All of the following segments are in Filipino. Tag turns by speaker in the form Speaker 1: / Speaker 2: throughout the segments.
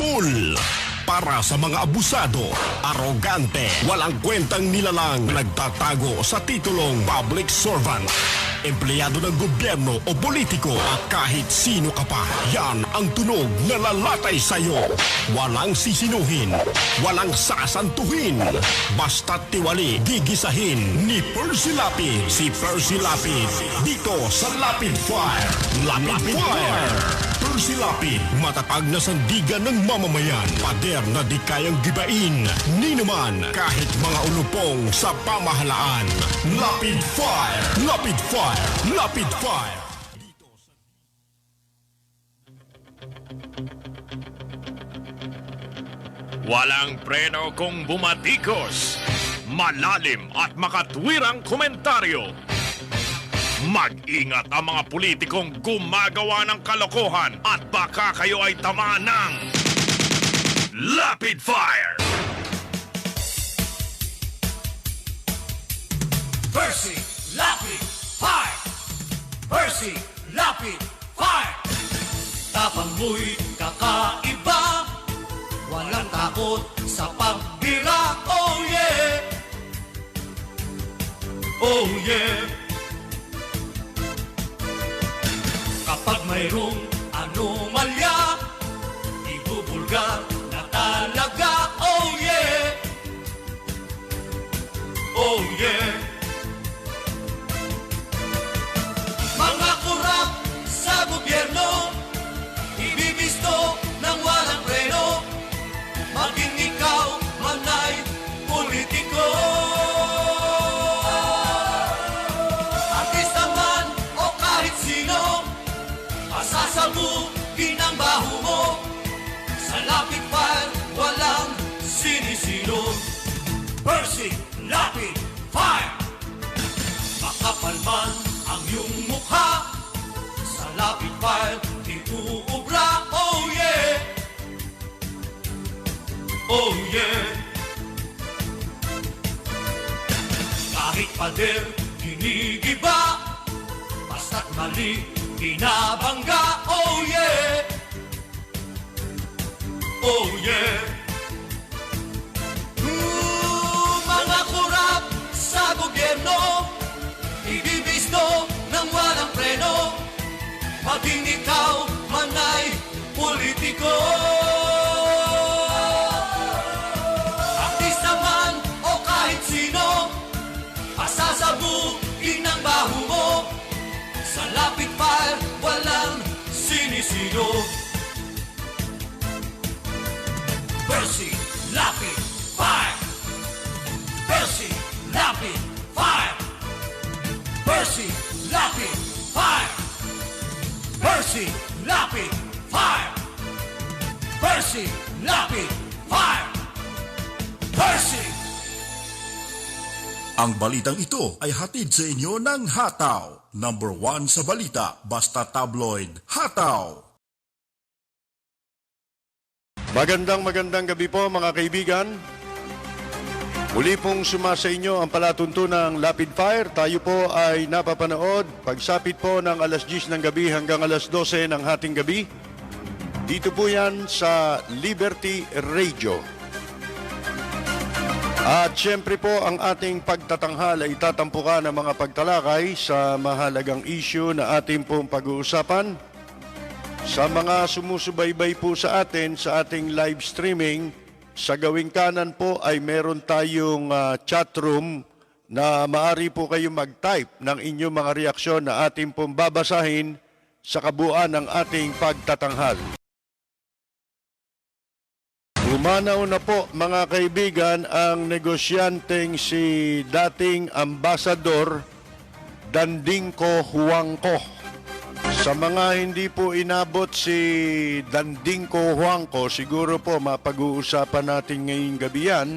Speaker 1: Bull. Para sa mga abusado, arogante, walang kwentang nilalang, nagtatago sa titulong public servant, empleyado ng gobyerno o politiko, kahit sino ka pa, yan ang tunog na lalatay sa'yo. Walang sisinuhin, walang sasantuhin, basta't tiwali, gigisahin ni Percy Lapid. Si Percy Lapid, dito sa Lapid Fire. Lapid Fire! Percy Lapid, matatag na sandigan ng mamamayan, pader na di kayang gibain, ni naman kahit mga ulupong sa pamahalaan. Lapid Fire! Lapid Fire! Lapid Fire!
Speaker 2: Walang preno kung bumatikos, malalim at makatwirang komentaryo. Mag-ingat ang mga politikong gumagawa ng kalokohan at baka kayo ay tamaan ng Lapid Fire!
Speaker 3: Percy Lapid Fire! Percy Lapid Fire! Tapang mo'y kakaiba, walang takot sa pagbira. Oh yeah! Oh yeah! Kapag mayroong anomalya, ibubulgar na talaga. Oh yeah! Oh yeah! Mga kurap sa gobyerno, ibibisto ng walang preno, maging ikaw man ay politiko. Artista man o kahit sino, masasabugin ang baho mo. Sa Lapid Fire, walang sinisino. Percy Lapid Fire! Makapal man ang iyong mukha, sa Lapid Fire, ituubra. Oh yeah! Oh yeah! Kahit pader, ginigiba, basta't mali, binabangga. Oh yeah! Oh yeah! Mga kurap sa gobyerno, ibibisto ng walang preno, maging ikaw man ay politiko. Artista man o kahit sino, pasasabugin ang baho mo. Sa Lapid Fire, walang sinisino. Percy Lapid Fire! Percy Lapid Fire! Percy Lapid Fire! Percy Lapid Fire! Percy Lapid Fire! Percy!
Speaker 1: Ang balitang ito ay hatid sa inyo ng Hataw. Number 1 sa balita, basta tabloid, Hataw.
Speaker 4: Magandang gabi po mga kaibigan. Muli pong sumasa inyo ang palatuntunang Lapid Fire. Tayo po ay napapanood pagsapit po ng alas 10 ng gabi hanggang alas 12 ng hating gabi. Dito po yan sa Liberty Radio. At siyempre po ang ating pagtatanghal ay tatampukan ng mga pagtalakay sa mahalagang issue na ating pong pag-uusapan. Sa mga sumusubaybay po sa atin sa ating live streaming, sa gawing kanan po ay meron tayong chat room na maaari po kayong mag-type ng inyong mga reaksyon na ating pong babasahin sa kabuuan ng ating pagtatanghal. Umanaw na po mga kaibigan ang negosyanteng si dating Ambasador Dandingko Huangco. Sa mga hindi po inabot si Dandingko Huangco, siguro po mapag-uusapan natin ngayong gabi yan.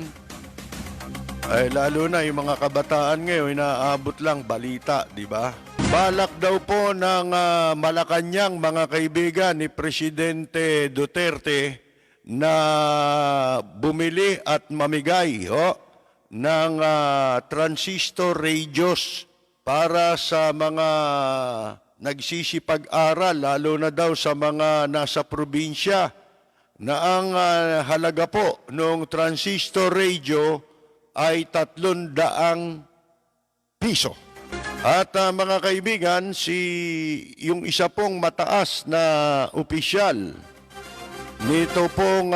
Speaker 4: Ay lalo na yung mga kabataan ngayon, inaabot lang balita, di ba? Balak daw po ng Malacanang mga kaibigan ni Presidente Duterte na bumili at mamigay ng transistor radios para sa mga nagsisipag-aral, lalo na daw sa mga nasa probinsya. na ang halaga po ng transistor radio ay 300 piso. At mga kaibigan, yung isa pong mataas na opisyal nito pong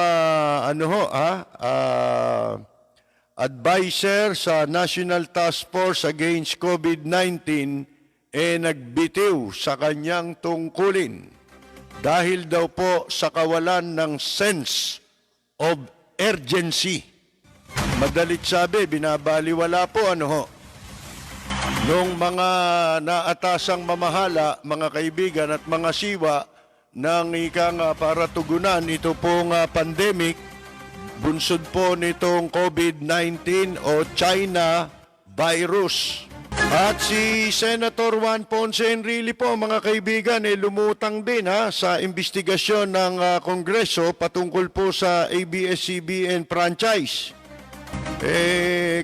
Speaker 4: advisor sa National Task Force Against COVID-19 nagbitiw sa kanyang tungkulin dahil daw po sa kawalan ng sense of urgency. Madalit sabi, binabaliwala po nung mga naatasang mamahala, mga kaibigan at mga siwa ng ikang para tugunan ito pong pandemic, bunsod po nitong COVID-19 o China virus. At si Senator Juan Ponce Enrile po, mga kaibigan, lumutang din sa investigasyon ng Kongreso patungkol po sa ABS-CBN franchise.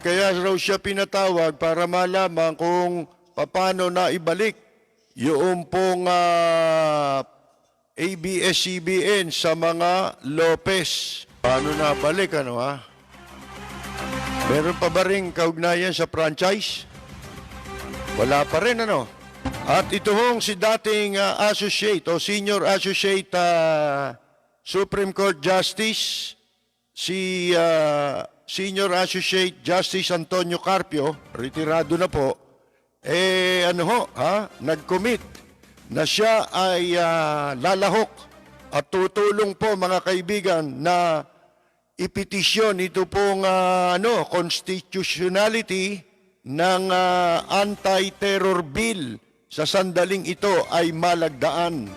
Speaker 4: Kaya raw siya pinatawag para malaman kung paano na ibalik yung pong ABS-CBN sa mga Lopez. Paano na balik, Meron pa ba rin kaugnayan sa franchise? Wala pa rin, At ito hong si dating associate o senior associate Supreme Court Justice, si Senior Associate Justice Antonio Carpio, retirado na po, nag-commit na siya ay lalahok at tutulong po, mga kaibigan, na ipetisyon ito pong constitutionality ng anti-terror bill sa sandaling ito ay malagdaan.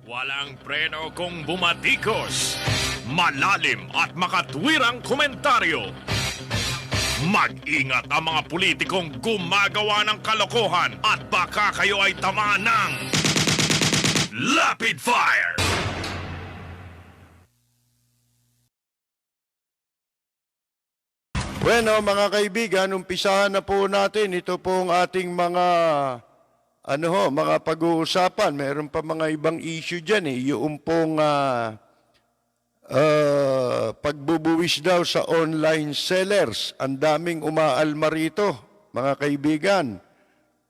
Speaker 2: Walang preno kung bumatikos, malalim at makatwirang komentaryo. Mag-ingat ang mga politikong gumagawa ng kalokohan at baka kayo ay tamaan ng Lapid Fire!
Speaker 4: Bueno, mga kaibigan, umpisahan na po natin ito pong ating mga mga pag-uusapan. Meron pa mga ibang issue diyan yung pong pagbubuwis daw sa online sellers. Ang daming umaalma rito, mga kaibigan.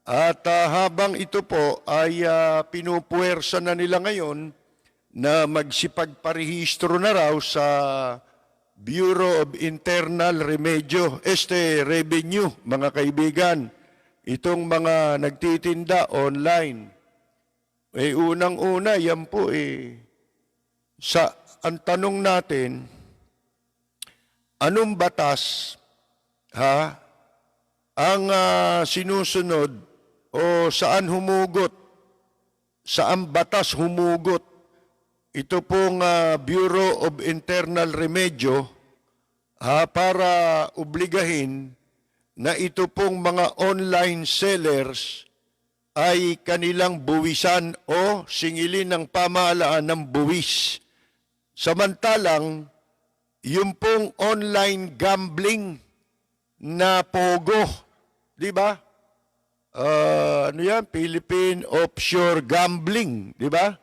Speaker 4: At habang ito po ay pinupuwersa na nila ngayon na magsipagparehistro na raw sa Bureau of Internal Revenue, mga kaibigan, itong mga nagtitinda online. Unang-una, yan po ang tanong natin, anong batas ang sinusunod o saan batas humugot ito pong Bureau of Internal Revenue para obligahin na ito pong mga online sellers ay kanilang buwisan o singilin ng pamahalaan ng buwis. Samantalang, yung pong online gambling na pogo, di ba? Philippine Offshore Gambling, di ba?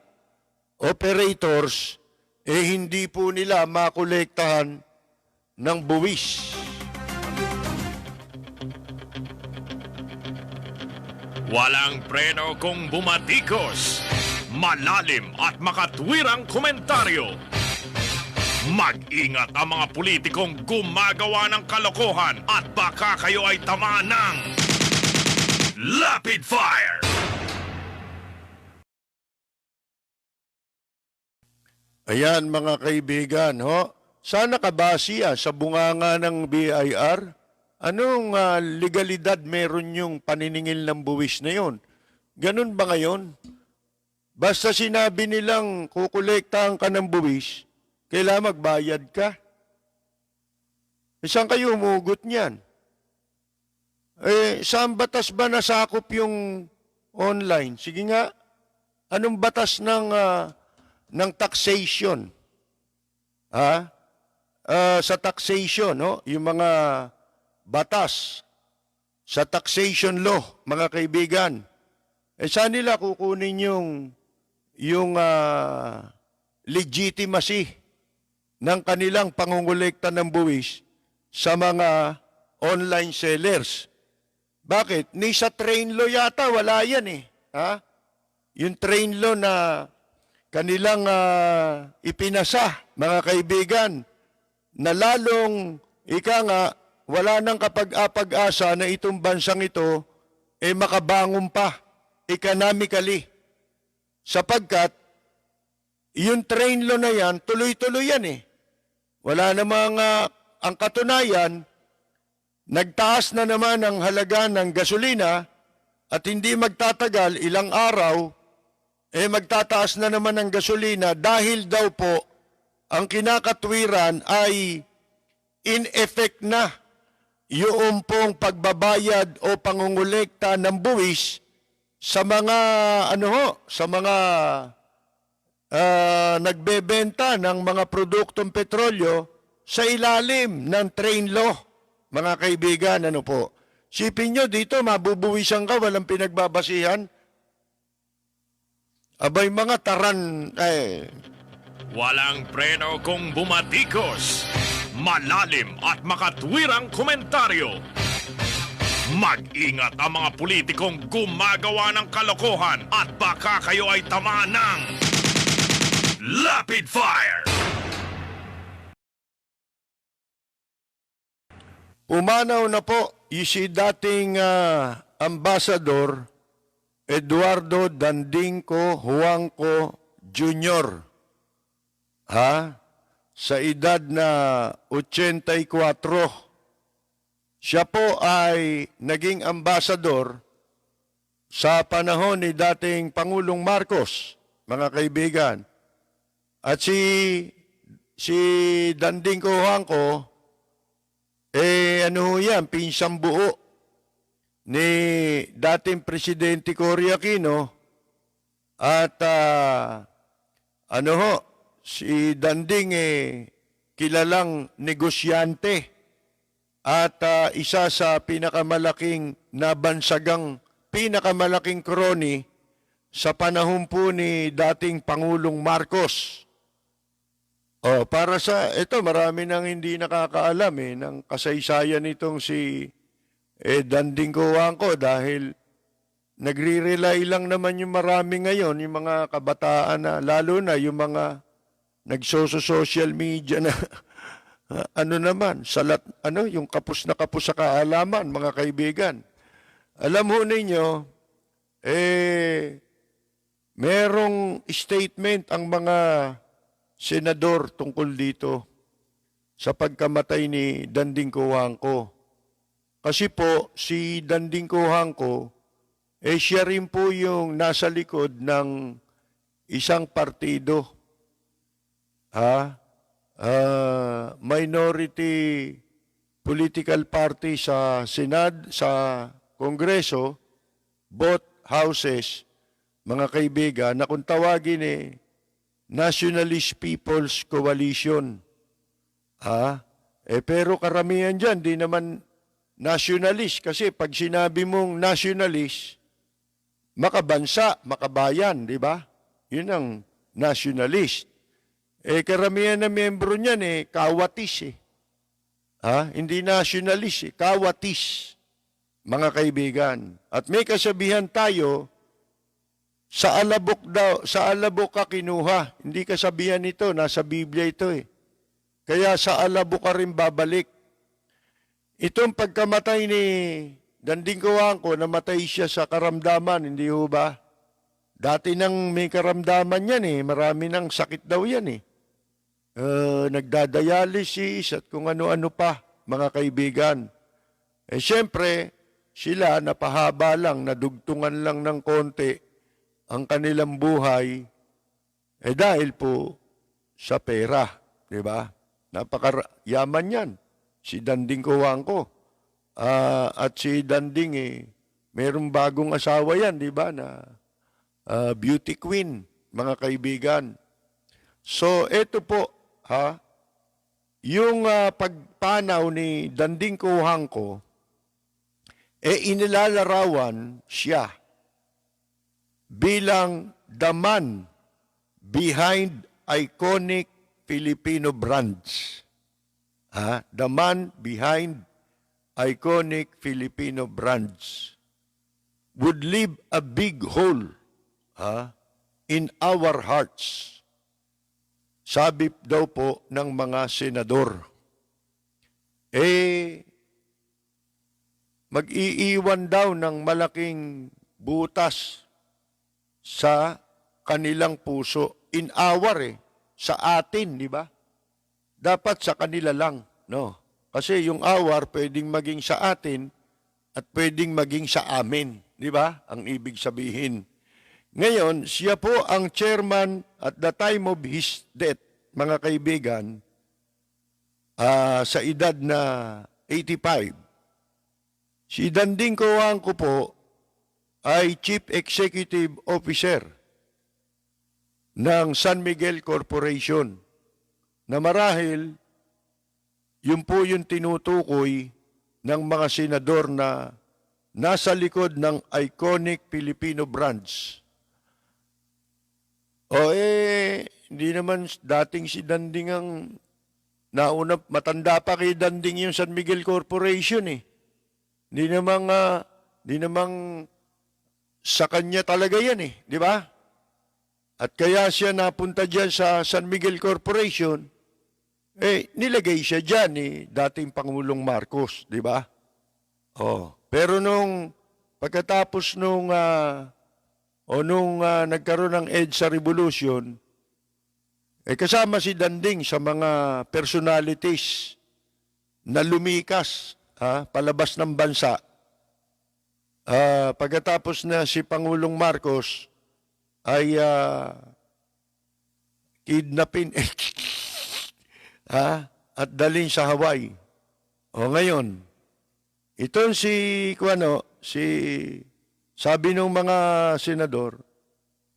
Speaker 4: Operators, hindi po nila makolektahan ng buwis.
Speaker 2: Walang preno kung bumatikos, malalim at makatwirang komentaryo. Mag-ingat ang mga politikong gumagawa ng kalokohan at baka kayo ay tamaan ng Lapid Fire!
Speaker 4: Ayan, mga kaibigan, sana kabase sa bunganga ng BIR. Anong legalidad meron yung paniningil ng buwis na yun? Ganun ba ngayon? Basta sinabi nilang kukolektahan ka ng buwis, kailangan magbayad ka. Saan kayo umugot niyan? Saan batas ba nasakop yung online? Sige nga, anong batas ng taxation? Sa taxation, yung mga batas sa taxation law, mga kaibigan. Saan nila kukunin yung legitimacy ng kanilang pangungulekta ng buwis sa mga online sellers. Bakit? Ni sa train law yata, wala yan eh. Ha? Yung train law na kanilang ipinasa, mga kaibigan, na lalong, ika nga, wala nang kapag-apag-asa na itong bansang ito makabangon pa economically. Sapagkat, yung train law na yan, tuloy-tuloy yan eh. Wala namang, ang katunayan, nagtaas na naman ang halaga ng gasolina at hindi magtatagal, ilang araw, magtataas na naman ang gasolina dahil daw po ang kinakatwiran ay in effect na yung pong pagbabayad o pangungulekta ng buwis sa mga sa mga nagbebenta ng mga produktong petrolyo sa ilalim ng train law. Mga kaibigan, ano po? Sipin nyo dito, mabubuwisan ka, walang pinagbabasihan. Abay mga taran,
Speaker 2: Walang preno kung bumatikos. Malalim at makatwirang komentaryo. Mag-ingat ang mga politikong gumagawa ng kalokohan at baka kayo ay tamaan ng Lapid Fire!
Speaker 4: Umanaw na po si dating Ambassador Eduardo Dandingco Huangco Jr. Sa edad na 84. Siya po ay naging ambassador sa panahon ni dating Pangulong Marcos, mga kaibigan. At si Dandingco Huangco, pinsang buo ni dating Presidente Cory Aquino at si Danding kilalang negosyante at isa sa pinakamalaking crony sa panahon po ni dating Pangulong Marcos. Para sa ito, marami nang hindi nakakaalam ng kasaysayan nitong si Dandingco Huangco dahil nagre-rely lang naman yung marami ngayon, yung mga kabataan na, lalo na yung mga nagsoso-social media na yung kapos na kapos sa kaalaman, mga kaibigan. Alam ho ninyo, merong statement ang mga senador tungkol dito sa pagkamatay ni Dandingco Huangco. Kasi po, si Dandingco Huangco, siya rin po yung nasa likod ng isang partido. Minority political party sa Senado, sa Kongreso, both houses, mga kaibigan, na kung tawagin Nationalist People's Coalition. Pero karamihan dyan, di naman nationalist. Kasi pag sinabi mong nationalist, makabansa, makabayan, di ba? Yun ang nationalist. Karamihan na membro niyan, kawatis Hindi nationalist, kawatis, mga kaibigan. At may kasabihan tayo, sa alabok ka kinuha. Hindi kasabihan ito, nasa Biblia ito Kaya sa alabok ka rin babalik. Itong pagkamatay ni Dandingco Huangco, namatay siya sa karamdaman, hindi ho ba? Dati nang may karamdaman yan marami nang sakit daw yan Nagdadialysis at kung ano-ano pa, mga kaibigan. Siyempre, sila napahaba lang, nadugtungan lang ng konti ang kanilang buhay dahil po sa pera, di ba? Napakayaman yan, si Dandingco Huangco. At si Danding, mayroong bagong asawa yan, di ba, na beauty queen, mga kaibigan. So, ito po, yung pagpanaw ni Dandingco Huangco, inilalarawan siya bilang the man behind iconic Filipino brands. The man behind iconic Filipino brands would leave a big hole in our hearts. Sabi daw po ng mga senador. Mag-iiwan daw ng malaking butas sa kanilang puso. In our sa atin, di ba? Dapat sa kanila lang, no? Kasi yung awar pwedeng maging sa atin at pwedeng maging sa amin, di ba? Ang ibig sabihin. Ngayon, siya po ang chairman at the time of his death, mga kaibigan, sa edad na 85. Si Danding Cojuangco po ay Chief Executive Officer ng San Miguel Corporation na marahil yun po yung tinutukoy ng mga senador na nasa likod ng iconic Filipino brands. Hindi naman dating si Danding ang nauna, matanda pa kay Danding yung San Miguel Corporation eh. Hindi namang sa kanya talaga yan eh, di ba? At kaya siya napunta dyan sa San Miguel Corporation, nilagay siya dyan ni dating Pangulong Marcos, di ba? Pero pagkatapos nung nagkaroon ng EDSA Revolution, kasama si Danding sa mga personalities na lumikas palabas ng bansa. Pagkatapos na si Pangulong Marcos ay kidnapin at dalhin sa Hawaii. Ngayon, ito sabi ng mga senador,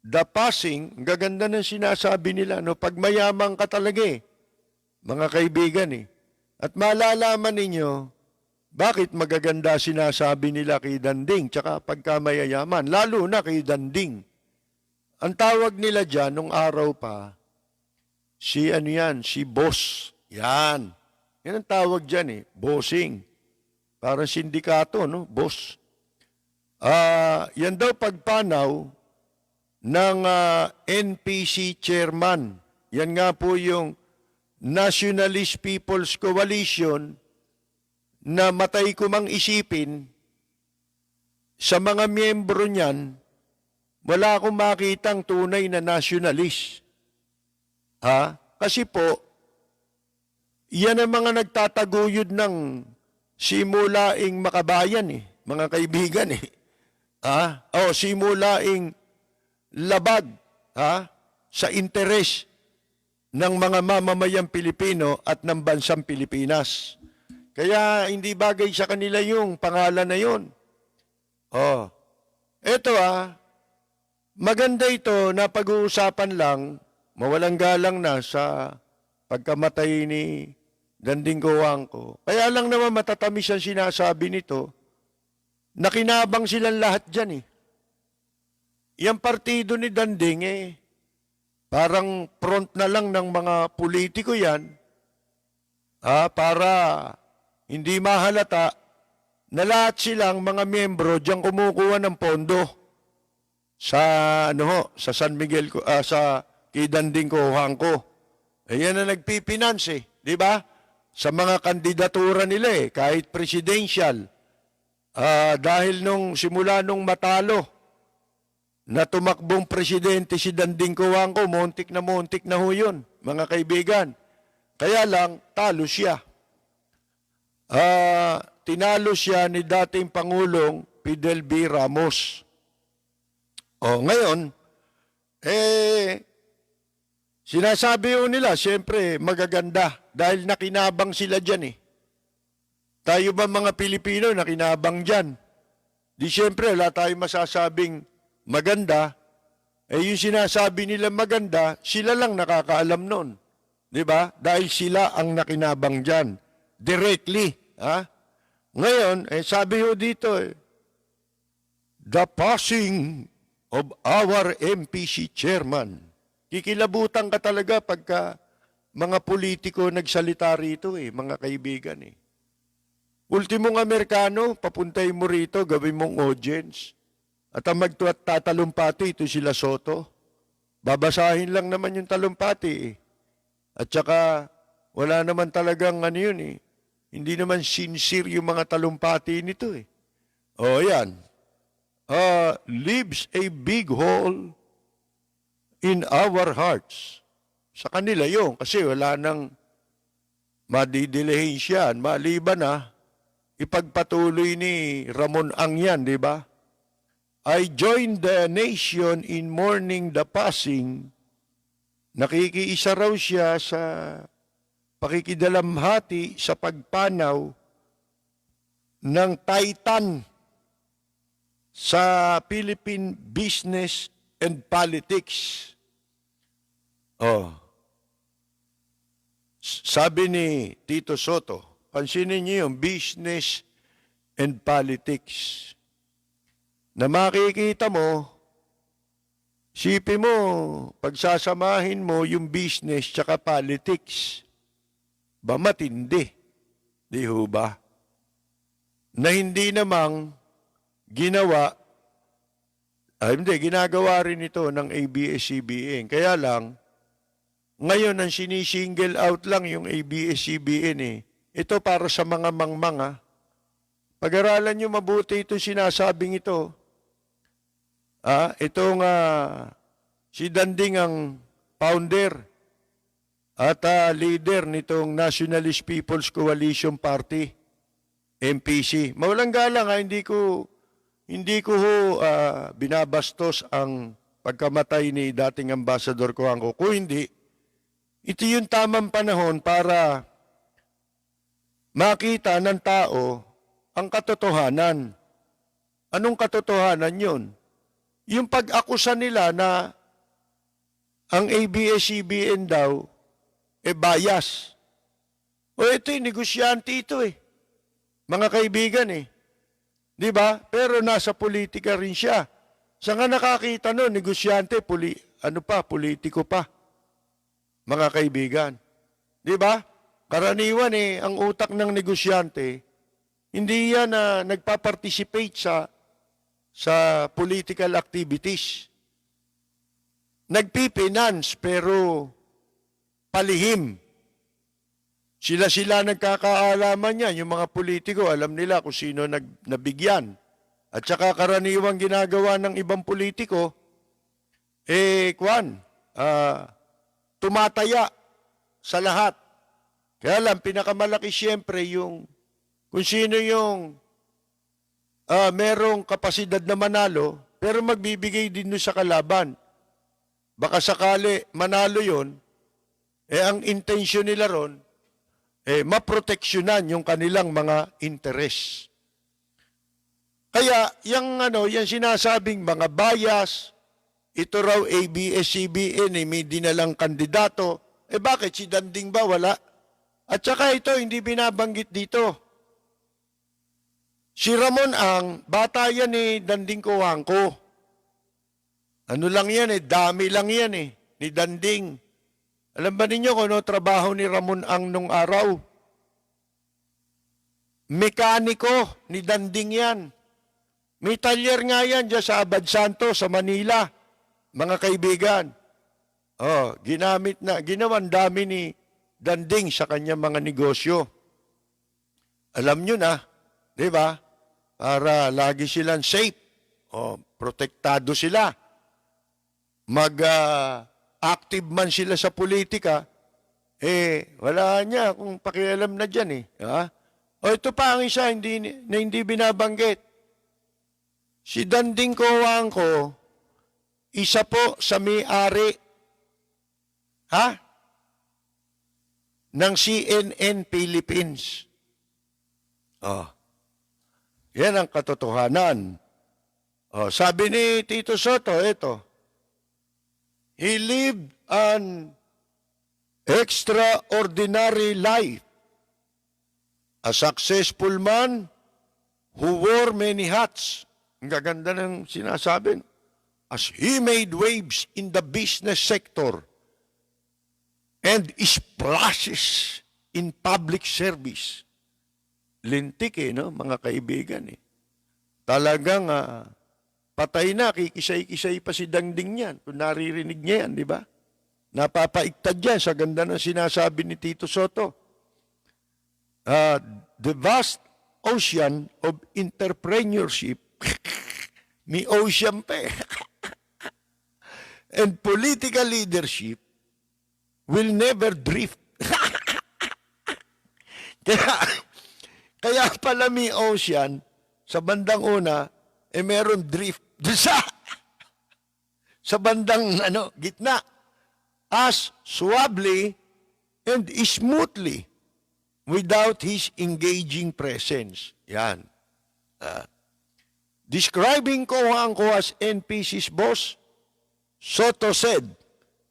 Speaker 4: the passing, ang gaganda ng sinasabi nila, pag mayamang ka talaga mga kaibigan At malalaman ninyo, bakit magaganda sinasabi nila kay Danding, tsaka pagka mayayaman, lalo na kay Danding. Ang tawag nila dyan, nung araw pa, si boss. Yan. Yan ang tawag dyan bossing. Parang sindikato, boss. Yan daw pagpanaw ng NPC chairman. Yan nga po yung Nationalist People's Coalition na matay ko mang isipin sa mga miyembro niyan, wala akong makitang tunay na nationalist. Kasi po, yan ang mga nagtataguyod ng simulaing makabayan mga kaibigan simulaing labag sa interes ng mga mamamayang Pilipino at ng bansang Pilipinas. Kaya hindi bagay sa kanila yung pangalan na yun. Ito maganda ito na pag-uusapan lang, mawalang galang na sa pagkamatay ni Danding Cojuangco. Kaya lang naman matatamis ang sinasabi nito, nakinabang silang lahat dyan Yang partido ni Danding parang front na lang ng mga politiko yan para hindi mahalata na lahat silang mga miyembro diyan kumukuha ng pondo sa San Miguel sa kay Danding Cojuangco. Yan na nagpipinance di ba? Sa mga kandidatura nila kahit presidential. Dahil simula nung matalo na tumakbong presidente si Danding Cojuangco, montik na ho yun, mga kaibigan. Kaya lang, talo siya. Tinalo siya ni dating Pangulong Fidel B. Ramos. Ngayon, sinasabi nila, siyempre, magaganda dahil nakinabang sila dyan Tayo ba mga Pilipino nakinabang dyan? Di siyempre, wala tayong masasabing maganda. Yung sinasabi nila maganda, sila lang nakakaalam nun. Di ba? Dahil sila ang nakinabang dyan. Directly. Ngayon, sabi dito, the passing of our MPC chairman, Kikilabutan ka talaga pagka mga politiko nagsalita rito mga kaibigan Ultimong Amerikano, papuntay mo rito, gawin mong audience. At ang magtatalumpati, ito sila Soto. Babasahin lang naman yung talumpati At saka, wala naman talagang yun Hindi naman sincere yung mga talumpati nito O yan. Leaves a big hole in our hearts. Sa kanila yun, kasi wala nang madidilehin siya. Maliban na, ipagpatuloy ni Ramon Ang yan, di ba? I joined the nation in mourning the passing. Nakikiisa raw siya sa pakikidalamhati sa pagpanaw ng Titan sa Philippine business and politics. Sabi ni Tito Soto, pansinin niyo yung business and politics. Na makikita mo, sipin mo, pagsasamahin mo yung business tsaka politics, ba matindi? Di ho ba? Na hindi namang ginagawa rin ito ng ABS-CBN. Kaya lang, ngayon ang sinisingle out lang yung ABS-CBN Ito para sa mga mangmang Pag-aralan nyo mabuti ito sinasabing ito. Itong si Danding ang founder at leader nitong Nationalist People's Coalition Party, MPC. Mawalang galang hindi ko binabastos ang pagkamatay ni dating Ambassador Cojuangco. Kung hindi, ito yung tamang panahon para makita ng tao ang katotohanan. Anong katotohanan yun? Yung pag-akusa nila na ang ABS-CBN daw bias. Ito negosyante ito Mga kaibigan Di ba? Pero nasa politika rin siya. Saan nga nakakita negosyante, politiko pa. Mga kaibigan. Di ba? Karaniwan ang utak ng negosyante, hindi yan nagpa-participate sa political activities. Nagpipinance pero palihim. Sila nagkakaalaman yan. Yung mga politiko, alam nila kung sino nabigyan. At saka karaniwang ginagawa ng ibang politiko, tumataya sa lahat. Kaya lang, pinakamalaki siyempre kung sino yung merong kapasidad na manalo, pero magbibigay din sa kalaban. Baka sakali manalo yon, ang intensyon nila ron, maproteksyonan yung kanilang mga interes. Kaya, yung sinasabing mga bias, ito raw ABS-CBN, may dinalang kandidato, bakit si Danding ba wala? At saka ito, hindi binabanggit dito. Si Ramon Ang, bata yan Danding Cojuangco. Ano lang yan dami lang yan ni Danding. Alam ba ninyo kung ano trabaho ni Ramon Ang nung araw? Mekaniko ni Danding yan. May talyer nga yan dyan sa Abad Santo, sa Manila. Mga kaibigan. Ginawan dami ni Danding sa kanyang mga negosyo. Alam nyo na, di ba? Para lagi silang safe. Protektado sila. Active man sila sa politika, wala niya kung pakialam na dyan ito pa ang isa na hindi binabanggit. Si Danding Cojuangco, isa po sa may-ari ng CNN Philippines. Yan ang katotohanan. Sabi ni Tito Soto, he lived an extraordinary life. A successful man who wore many hats. Ang gaganda ng sinasabi. as he made waves in the business sector and splashes in public service. Lintik no, mga kaibigan Talagang patay na, kikisay-kisay pa si Dangding niyan. Kung naririnig niya yan, di ba? Napapaiktad yan sa ganda ng sinasabi ni Tito Soto. The vast ocean of entrepreneurship, may ocean pa and political leadership will never drift. kaya pala may ocean, sa bandang una, meron drift. Sa bandang gitna. As suavely and smoothly without his engaging presence. Yan. Describing Cojuangco as NPC's boss, Soto said,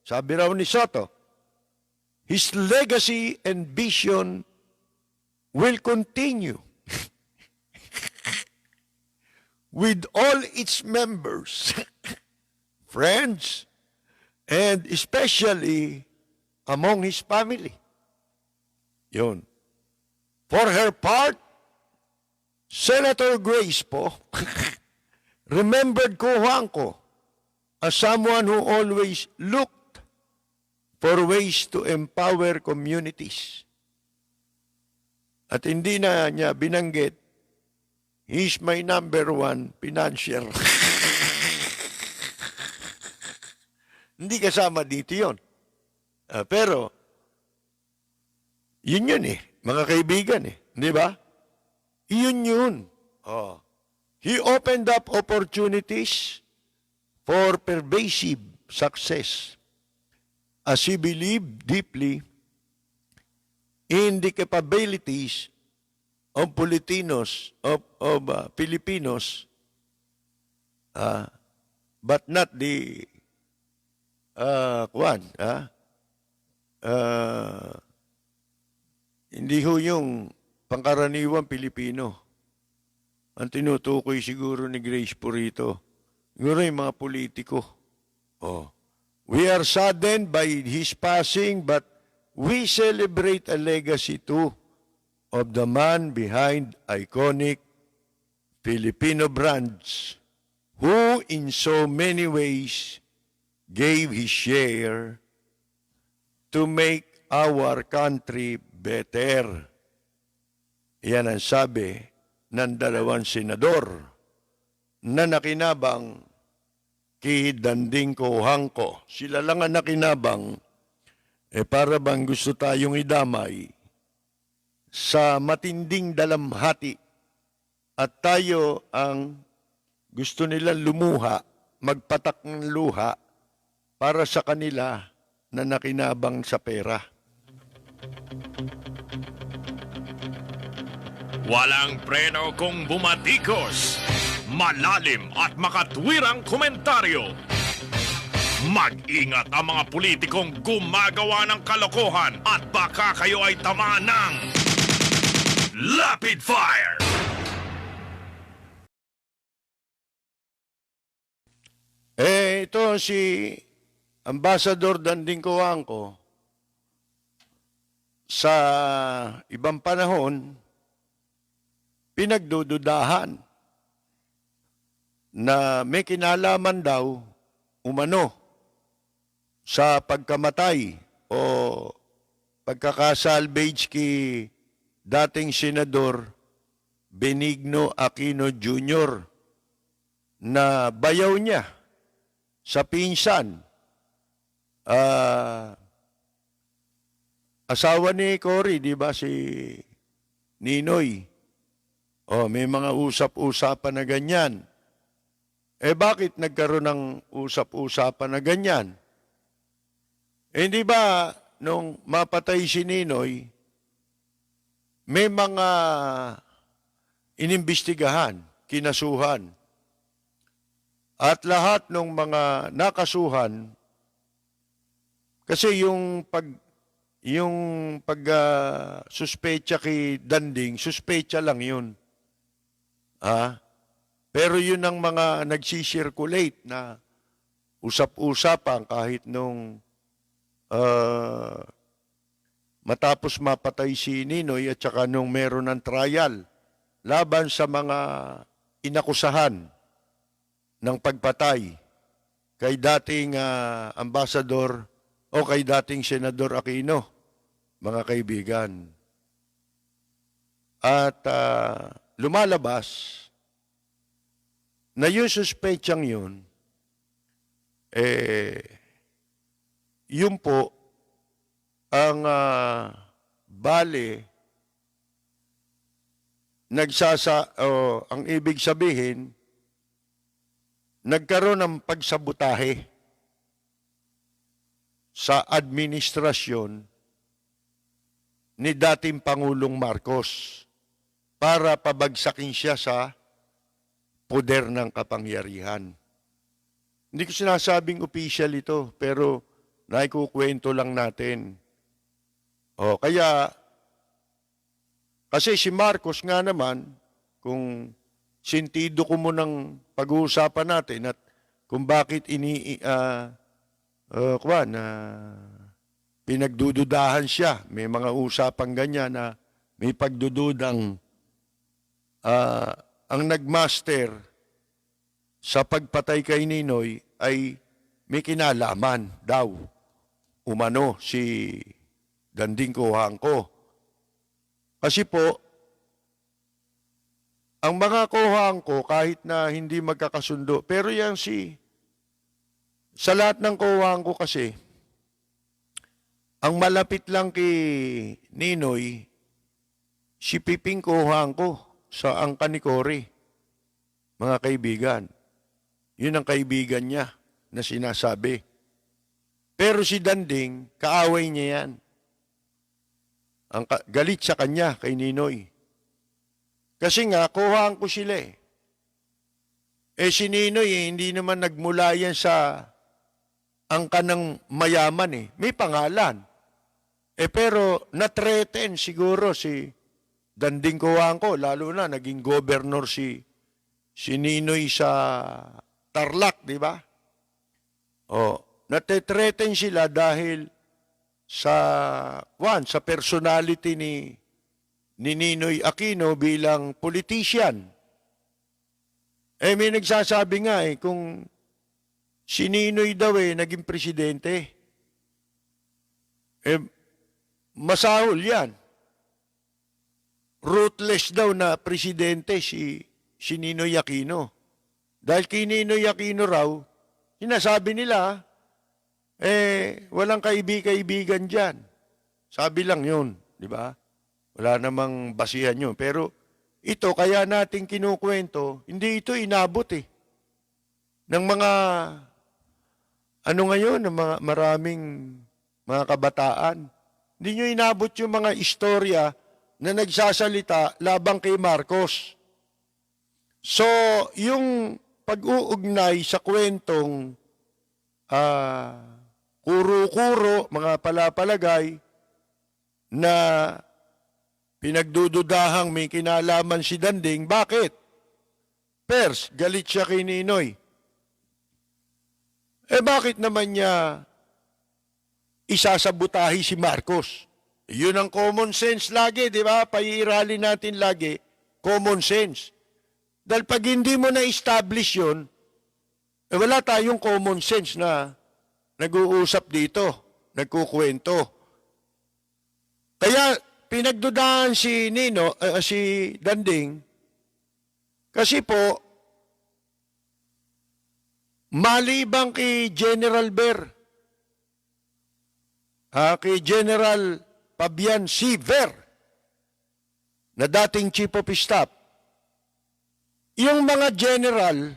Speaker 4: sabi raw ni Soto, his legacy and vision will continue with all its members, friends, and especially among his family. Yun. For her part, Senator Grace po remembered Cojuangco as someone who always looked for ways to empower communities. At hindi na niya binanggit, he's my number one financier. Hindi kasama dito yun. Pero, yun mga kaibigan Di ba? Yun. He opened up opportunities for pervasive success as he believed deeply in the capabilities of Filipinos, but not the hindi ho yung pangkaraniwang Pilipino. Ang tinutukoy siguro ni Grace po rito, siguro yung mga politiko. We are saddened by his passing, but we celebrate a legacy too of the man behind iconic Filipino brands who in so many ways gave his share to make our country better. Yan ang sabi ng dalawang senador na nakinabang kay Danding Cojuangco. Sila lang ang nakinabang, para bang gusto tayong idamay sa matinding dalamhati at tayo ang gusto nilang lumuha, magpatak ng luha para sa kanila na nakinabang sa pera.
Speaker 2: Walang preno kung bumatikos. Malalim at makatwirang komentaryo. Mag-ingat ang mga politikong gumagawa ng kalokohan at baka kayo ay tamaan ng Rapid Fire!
Speaker 4: Ito si Ambassador Danding Cojuangco sa ibang panahon pinagdududahan na may kinalaman daw umano sa pagkamatay o pagkakasalvage kay dating Senador Benigno Aquino Jr. na bayaw niya sa pinsan. Asawa ni Cory, di ba, si Ninoy? May mga usap-usapan na ganyan. Bakit nagkaroon ng usap-usapan na ganyan? Hindi ba nung mapatay si Ninoy, may mga inimbestigahan, kinasuhan, at lahat ng mga nakasuhan, kasi yung suspecha kay Danding, suspecha lang yun. Pero yun ang mga nagsisirculate na usap-usapan kahit nung matapos mapatay si Ninoy at saka nung meron ng trial laban sa mga inakusahan ng pagpatay kay dating ambasador o kay dating Senador Aquino, mga kaibigan. At lumalabas na yung suspetsang yun, yun po ang bale ang ibig sabihin, nagkaroon ng pagsabutahe sa administrasyon ni dating Pangulong Marcos para pabagsakin siya sa poder ng kapangyarihan. Hindi ko sinasabing official ito, pero naikukwento lang natin. Kasi si Marcos nga naman, kung sentido ko mo ng pag-uusapan natin at kung bakit pinagdududahan siya, may mga usapang ganyan na may pagdududang ang nagmaster sa pagpatay kay Ninoy ay may kinalaman daw umano si Danding Cojuangco. Kasi po, ang mga Cojuangco kahit na hindi magkakasundo, pero yan sa lahat ng Cojuangco kasi, ang malapit lang kay Ninoy, si Piping Cojuangco sa angka ni Cory. Mga kaibigan, yun ang kaibigan niya na sinasabi. Pero si Danding, kaaway niya yan. Galit sa kanya kay Ninoy. Kasi nga, Cojuangco sila eh. Si Ninoy hindi naman nagmula yan sa angka ng mayaman eh. May pangalan. Pero na-threaten siguro si Danding Cojuangco, lalo na naging governor si Ninoy sa Tarlac, di ba? Nate-threaten sila dahil sa personality ni Ninoy Aquino bilang politician. May nagsasabi nga kung si Ninoy daw naging presidente, masahol yan. Ruthless daw na presidente si Ninoy Aquino. Dahil kay Ninoy Aquino raw, sinasabi nila, walang kaibigan dyan. Sabi lang yun, di ba? Wala namang basihan yun. Pero ito, kaya natin kinukwento, hindi ito inabot ng mga, ng mga maraming mga kabataan. Hindi nyo inabot yung mga istorya na nagsasalita labang kay Marcos. So, yung pag-uugnay sa kwentong kuro-kuro, mga palapalagay, na pinagdududahang may kinalaman si Danding. Bakit? First, galit siya kay Ninoy. Bakit naman niya isasabutahi si Marcos? Yun ang common sense lagi, di ba? Paiirali natin lagi, common sense. Dahil pag hindi mo na-establish yun, wala tayong common sense na nag-uusap dito, nagkukwento. Kaya pinagdudahan si Danding, kasi po, malibang kay General kay General Fabian C. Ver, na dating Chief of Staff, yung mga general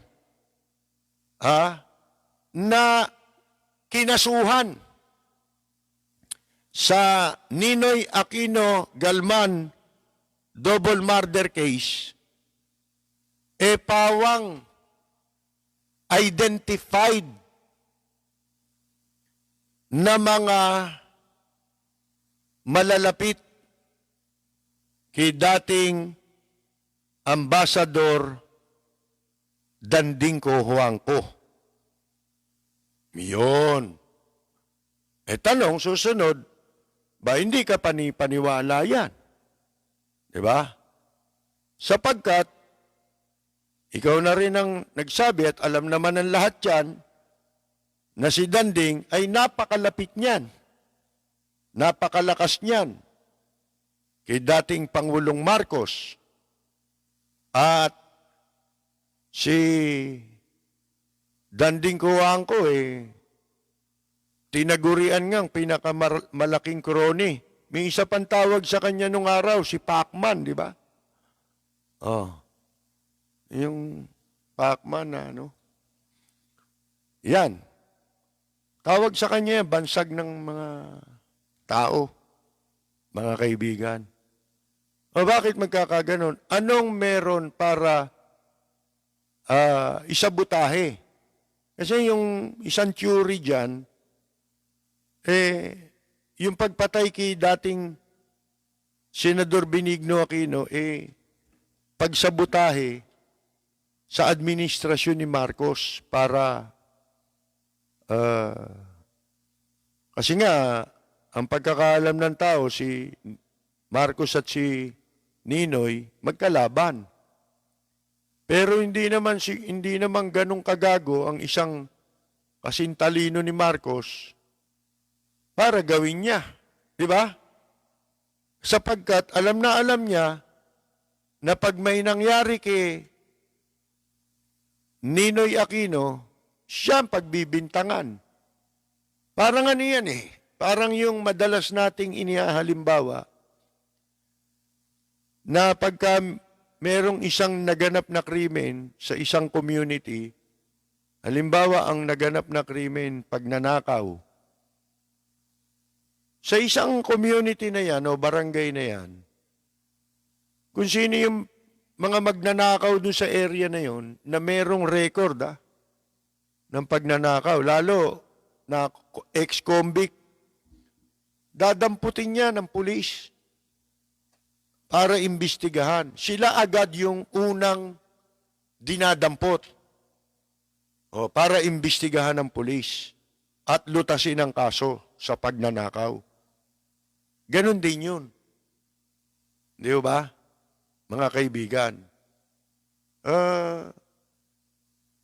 Speaker 4: na kinasuhan sa Ninoy Aquino Galman double murder case, pawang identified na mga malalapit kay dating Ambassador Danding Cojuangco. Yun. Tanong, susunod, ba hindi ka paniwala yan? Di ba? Sapagkat, ikaw na rin ang nagsabi at alam naman ng lahat yan, na si Danding ay napakalapit niyan. Napakalakas niyan kay dating Pangulong Marcos. At si Danding Cojuangco tinagurian ngang pinakamalaking kroni. May isa pang tawag sa kanya nung araw, si Pacman, di ba? Oh. Yung Pacman na ano. Yan. Tawag sa kanya, bansag ng mga tao, mga kaibigan. O bakit magkakaganon? Anong meron para isabutahe? Kasi yung isang theory dyan, yung pagpatay kay dating Senador Benigno Aquino, pagsabutahe sa administrasyon ni Marcos para kasi nga, ang pagkakaalam ng tao, si Marcos at si Ninoy, magkalaban. Pero hindi naman ganong kagago ang isang kasintalino ni Marcos para gawin niya. Di ba? Sapagkat alam niya na pag may nangyari kay Ninoy Aquino, siya ang pagbibintangan. Parang ano yan Parang yung madalas nating inihahalimbawa na pagka merong isang naganap na krimen sa isang community, halimbawa ang naganap na krimen pagnanakaw, sa isang community na yan o barangay na yan, kung sino yung mga magnanakaw doon sa area na yon na merong record ng pagnanakaw, lalo na ex-convict, dadamputin niya ng pulis para imbestigahan. Sila agad yung unang dinadampot para imbestigahan ng pulis at lutasin ang kaso sa pagnanakaw. Ganon din yun. Di ba, mga kaibigan?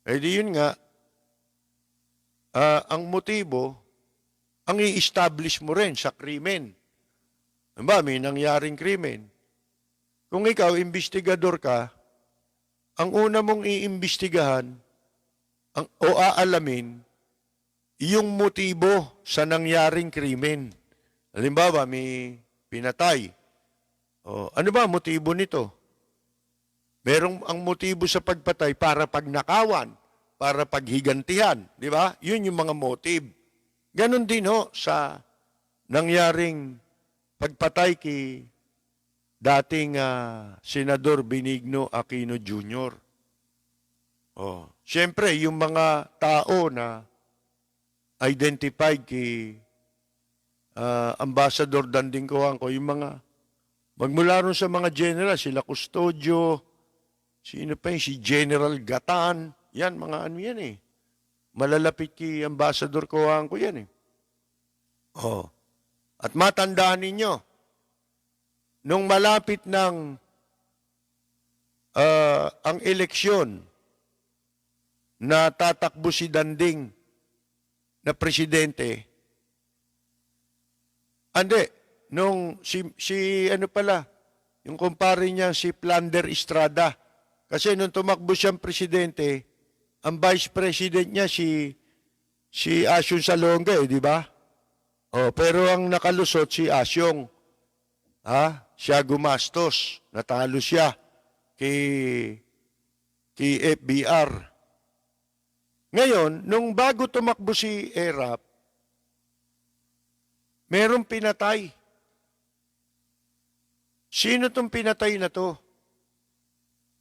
Speaker 4: Di yun nga, ang motibo, ang i-establish mo rin sa krimen. Diba, may nangyaring krimen. Kung ikaw, investigador ka, ang una mong iimbestigahan o aalamin, yung motibo sa nangyaring krimen. Halimbawa, may pinatay. Ano ba motibo nito? Merong ang motibo sa pagpatay para pagnakawan, para paghigantihan. Di ba? Yun yung mga motive. Ganon din sa nangyaring pagpatay kay dating Senador Benigno Aquino Jr. Siyempre, yung mga tao na identified kay Ambassador Danding Cojuangco, yung mga magmula ron sa mga general, sila Custodio, sino pa si General Gatan, yan, mga ano yan malalapit kay Ambassador Cojuangco yan At matandaan ninyo, nung malapit ng ang eleksyon na tatakbo si Danding na presidente, nung yung kumpare niya si Plander Estrada, kasi nung tumakbo siyang presidente, ang vice president niya si Asyong Salonga, di ba? Pero ang nakalusot si Asyong. Siya gumastos. Natalo siya kay FBR. Ngayon, nung bago tumakbo si ERAP, merong pinatay. Sino itong pinatay na to?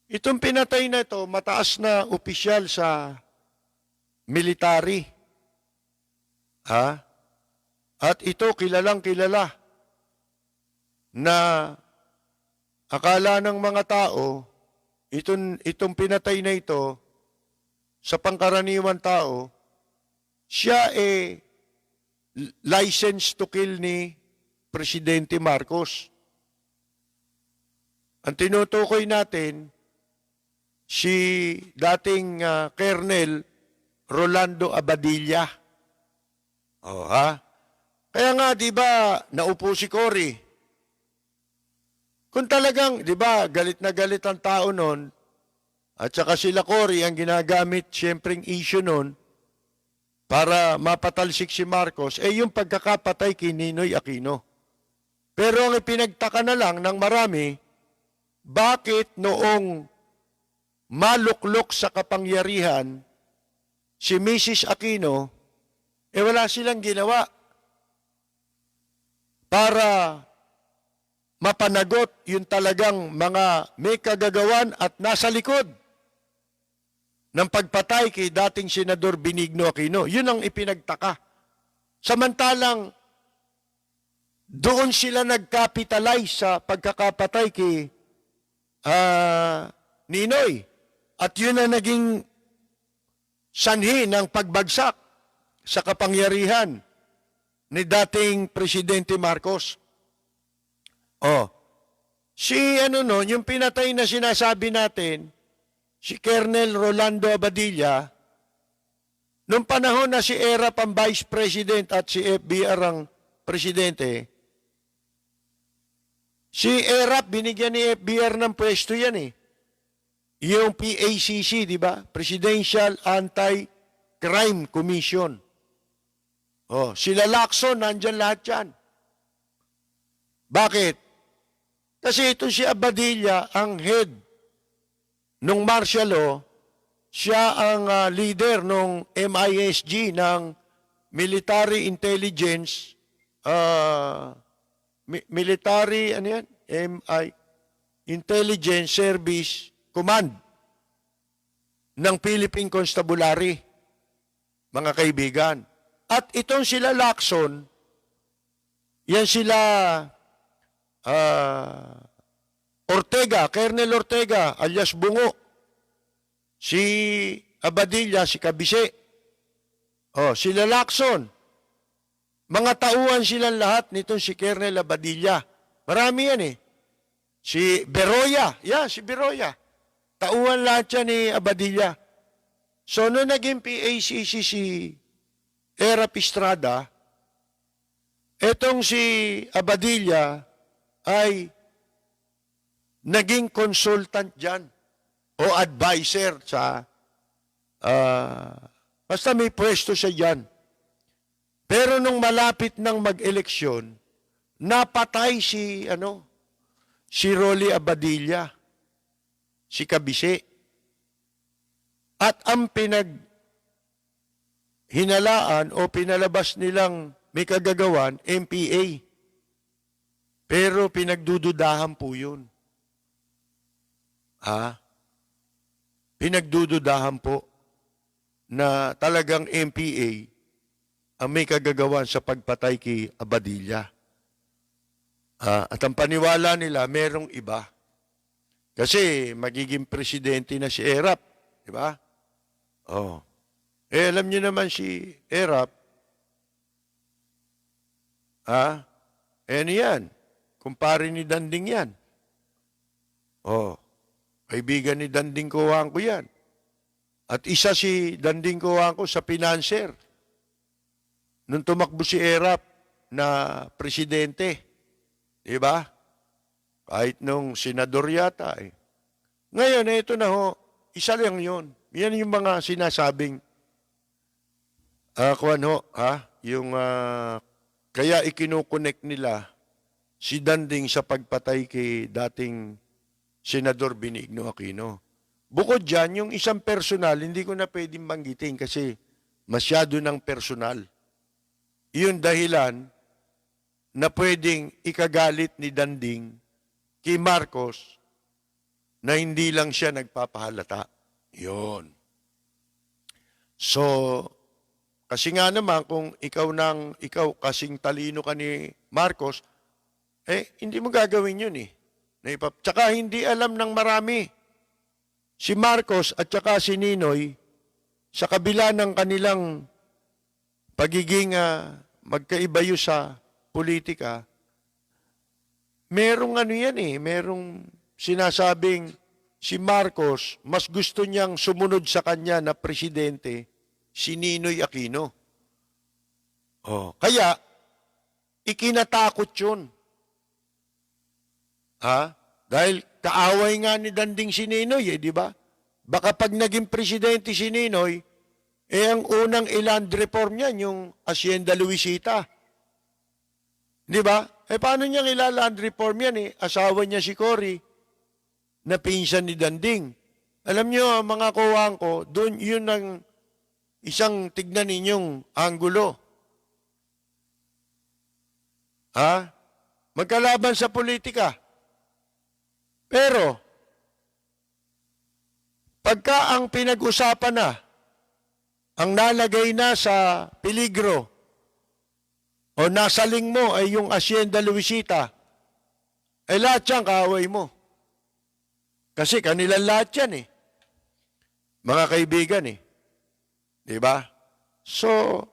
Speaker 4: Itong pinatay na ito, mataas na opisyal sa military. At ito, kilalang kilala na akala ng mga tao, itong pinatay na ito, sa pangkaraniwan tao, siya license to kill ni Presidente Marcos. Ang tinutukoy natin, si dating Colonel Rolando Abadilla. Oh, ha? Kaya nga, di ba, naupo si Cory. Kung talagang, di ba, galit na galit ang tao nun, at saka sila Cory, ang ginagamit, siyempreng issue nun, para mapatalsik si Marcos, yung pagkakapatay kay Ninoy Aquino. Pero ang ipinagtaka na lang ng marami, bakit noong maluklok sa kapangyarihan si Mrs. Aquino, wala silang ginawa para mapanagot yung talagang mga may kagagawan at nasa likod ng pagpatay kay dating Senador Benigno Aquino. Yun ang ipinagtaka. Samantalang doon sila nag-capitalize sa pagkakapatay kay Ninoy. At yun ang naging sanhi ng pagbagsak sa kapangyarihan ni dating Presidente Marcos. Yung pinatay na sinasabi natin, si Colonel Rolando Abadilla, nung panahon na si Erap ang Vice President at si FBR ang Presidente, si Erap, binigyan ni FBR ng pwesto yan Yung PACC, di ba? Presidential Anti-Crime Commission. Sila Lacson, nandyan lahat yan. Bakit? Kasi ito si Abadilla, ang head nung martial law, siya ang leader nung MISG ng Military Intelligence, Military, Intelligence Service Command ng Philippine Constabulary, mga kaibigan. At itong sila Lacson, yan sila Ortega, Colonel Ortega, alias Bungo. Si Abadilla, si Kabise. Sila Lacson. Mga tauhan silang lahat nitong si Colonel Abadilla. Marami yan Si Beroya. Si Beroya. Tauhan lahat yan ni Abadilla. So, noong naging PACC si Erap Estrada, etong si Abadilla ay naging consultant dyan o advisor sa basta may pwesto siya dyan. Pero nung malapit ng mag-eleksyon, napatay si Rolly Abadilla, si Kabise. At ang hinalaan o pinalabas nilang may kagagawan, MPA. Pero pinagdududahan po yun. Pinagdududahan po na talagang MPA ang may kagagawan sa pagpatay kay Abadilla. At ang paniwala nila, merong iba. Kasi magiging presidente na si Erap. Di ba? Alam niyo naman si Erap, yan. Kumpare ni Danding yan. Kaibigan ni Danding Cojuangco yan. At isa si Danding Cojuangco sa financer. Nung tumakbo si Erap na presidente. Diba? Kahit nung senador yata Ngayon, ito na isa lang yun. Yan yung mga sinasabing kaya ikinukonek nila si Danding sa pagpatay kay dating Senador Benigno Aquino. Bukod dyan, yung isang personal, hindi ko na pwedeng banggitin kasi masyado ng personal. Iyon dahilan na pwedeng ikagalit ni Danding kay Marcos na hindi lang siya nagpapahalata. Yun. So, kasi nga naman kung ikaw kasing talino ka ni Marcos, hindi mo gagawin yun Tsaka hindi alam ng marami. Si Marcos at tsaka si Ninoy, sa kabila ng kanilang pagiging magkaiba yun sa politika, merong ano yan merong sinasabing si Marcos, mas gusto niyang sumunod sa kanya na presidente, si Ninoy Aquino. Kaya, ikinatakot yun. Dahil kaaway nga ni Danding si Ninoy, di ba? Baka pag naging presidente si Ninoy, ang unang iland reform niyan, yung Hacienda Luisita. Di ba? Paano niyang ilaland reform yan Asawa niya si Cory, na pinsan ni Danding. Alam niyo, mga kawang ko, doon yun ang isang tignan ninyong anggulo. Magkalaban sa politika. Pero, pagka ang pinag-usapan na, ang nalagay na sa peligro, o nasaling mo ay yung Hacienda Luisita, ay lahat yan kaaway mo. Kasi kanilang lahat yan mga kaibigan Diba? So,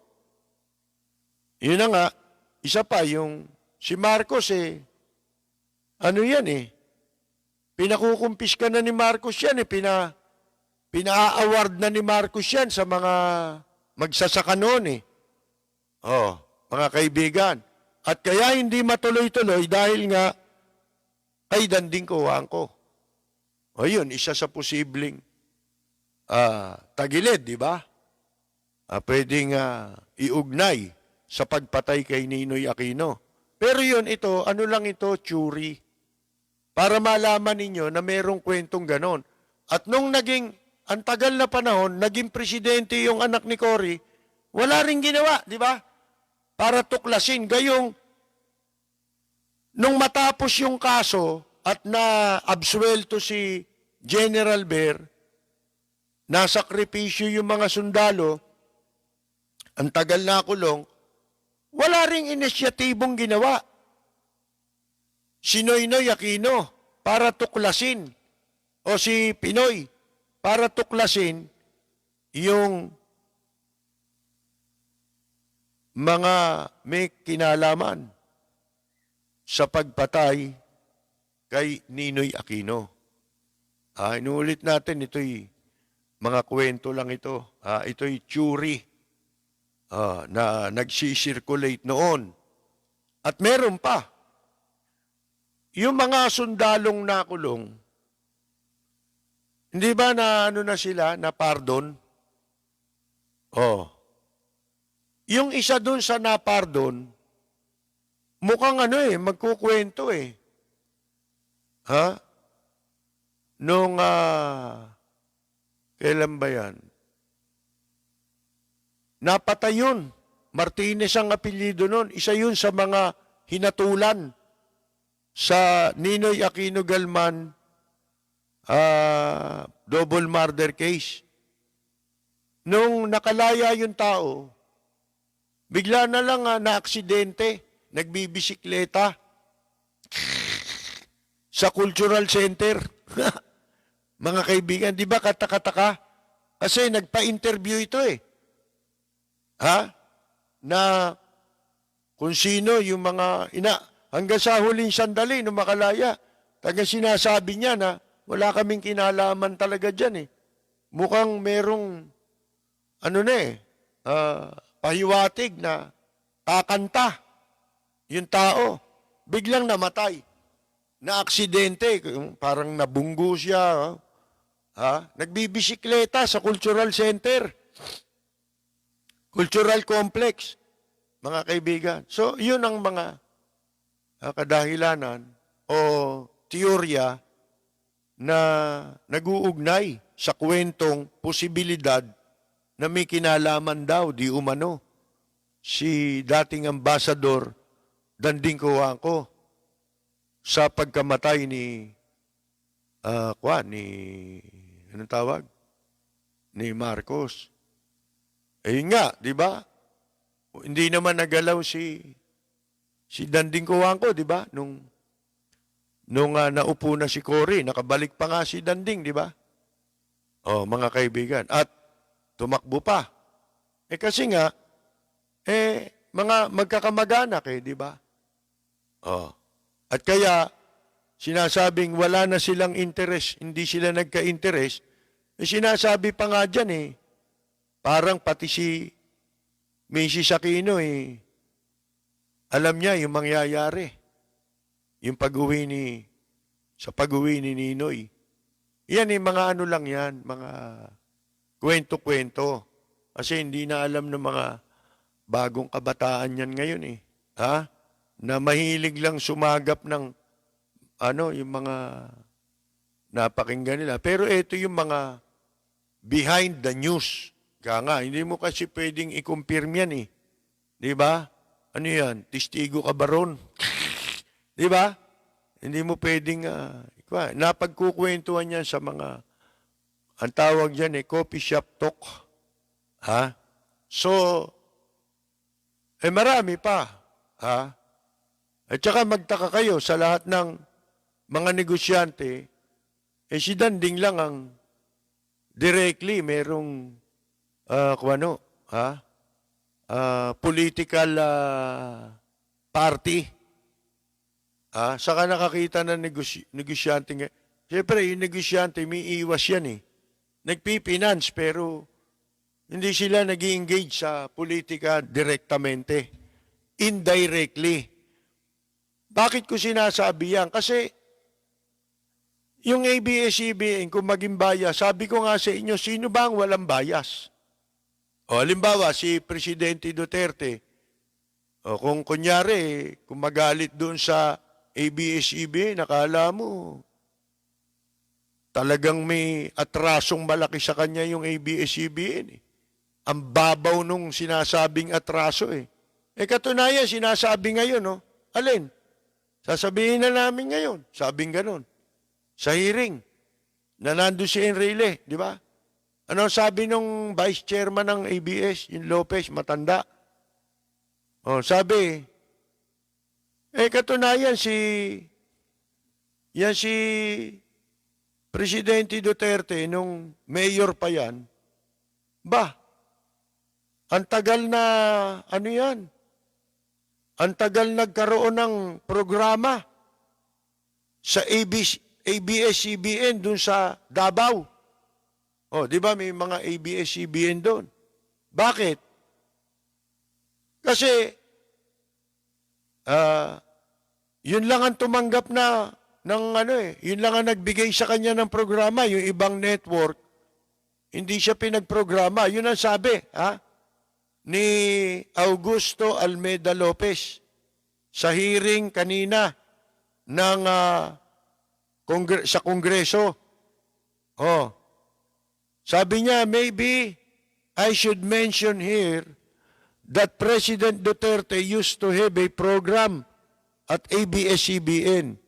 Speaker 4: yun na nga, isa pa yung si Marcos ano yan pinakukumpis ka na ni Marcos yan pina-award na ni Marcos yan sa mga magsasaka noon mga kaibigan. At kaya hindi matuloy-tuloy dahil nga kay Danding Cojuangco. Yun, isa sa posibleng tagilid, di ba? Pwedeng iugnay sa pagpatay kay Ninoy Aquino. Pero yun, ano lang ito, theory. Para malaman ninyo na merong kwentong ganon. At nung ang tagal na panahon, naging presidente yung anak ni Cory, wala rin ginawa, di ba? Para tuklasin. Gayong, nung matapos yung kaso at na-absuelto si General Ver, nasakripisyo yung mga sundalo, ang tagal na kulong, wala ring inisyatibong ginawa. Si Noynoy Aquino para tuklasin, o si Pinoy para tuklasin yung mga may kinalaman sa pagpatay kay Ninoy Aquino. Inuulit natin, ito'y mga kwento lang ito. Ito'y theory na nagsisirculate noon. At meron pa. Yung mga sundalong nakulong, hindi ba na na sila, na pardon? Yung isa dun sa napardon, mukhang magkukwento Nung, kailan ba yan? Napatay yun. Martinez ang apelyido nun. Isa yun sa mga hinatulan sa Ninoy Aquino Galman double murder case. Nung nakalaya yung tao, bigla na lang na-aksidente, nagbibisikleta sa Cultural Center. Mga kaibigan, di ba kataka-taka? Kasi nagpa-interview ito na kung sino yung mga hanggang sa huling sandali nung makalaya, sinasabi niya na wala kaming kinalaman talaga dyan Mukhang merong pahiwatig na kakanta yung tao. Biglang namatay. Na aksidente, parang nabunggo siya. Nagbibisikleta sa Cultural Center. Cultural Complex. Mga kaibigan. So, yun ang mga kadahilanan o teorya na nag-uugnay sa kwentong posibilidad na may kinalaman daw, di umano, si dating ambasador Danding Cojuangco sa pagkamatay ni anong tawag? Ni Marcos. Ayun nga, di ba? Hindi naman nagalaw si Danding Cojuangco, di ba? Nung naupo na si Cory, nakabalik pa nga si Danding, di ba? Mga kaibigan. At tumakbo pa. Kasi nga, mga magkakamag-anak di ba? Oh. At kaya, sinasabing wala na silang interest, hindi sila nagka-interest, sinasabi pa nga dyan parang pati si Mrs. Aquino alam niya yung mangyayari. Yung sa pag-uwi ni Ninoy. Yan mga ano lang yan, mga kwento-kwento. Kasi hindi na alam ng mga bagong kabataan yan ngayon Ha? Na mahilig lang sumagap ng yung mga napakinggan nila. Pero ito yung mga behind the news. Kaya nga, hindi mo kasi pwedeng i-confirm yan Di ba? Ano yan? Testigo ka ba ron? Di ba? Hindi mo pwedeng, napagkukwentuhan yan sa mga, ang tawag dyan coffee shop talk. Ha? So, marami pa. Ha? At saka magtaka kayo sa lahat ng mga negosyante, si Danding lang ang directly merong political party. Saka nakakita ng negosyante. Siyempre, yung negosyante, may iwas yan Nagpipinance, pero hindi sila nag-engage sa politika direktamente. Indirectly. Bakit ko sinasabi yan? Kasi yung ABS-CBN, kung maging bias, sabi ko nga sa inyo, sino ba ang walang bias? Halimbawa, si Presidente Duterte, kung kunyari, kung magalit doon sa ABS-CBN, nakala mo, talagang may atrasong malaki sa kanya yung ABS-CBN. Ang babaw nung sinasabing atraso katunayan, sinasabi ngayon, alin? Sasabihin na namin ngayon, sabing ganon. Sa hearing, na nandun si Enrile, di ba? Ano sabi nung vice chairman ng ABS, yung Lopez, matanda? Sabi, katunayan si Presidente Duterte, nung mayor pa yan, ang tagal na, ang tagal nagkaroon ng programa sa ABS-CBN dun sa Davao. Di ba may mga ABS-CBN doon? Bakit? Kasi, yun lang ang tumanggap yun lang ang nagbigay sa kanya ng programa. Yung ibang network, hindi siya pinagprograma. Yun ang sabi, ni Augusto Almeida Lopez sa hearing kanina ng sa Kongreso. Sabi niya, maybe I should mention here that President Duterte used to have a program at ABS-CBN.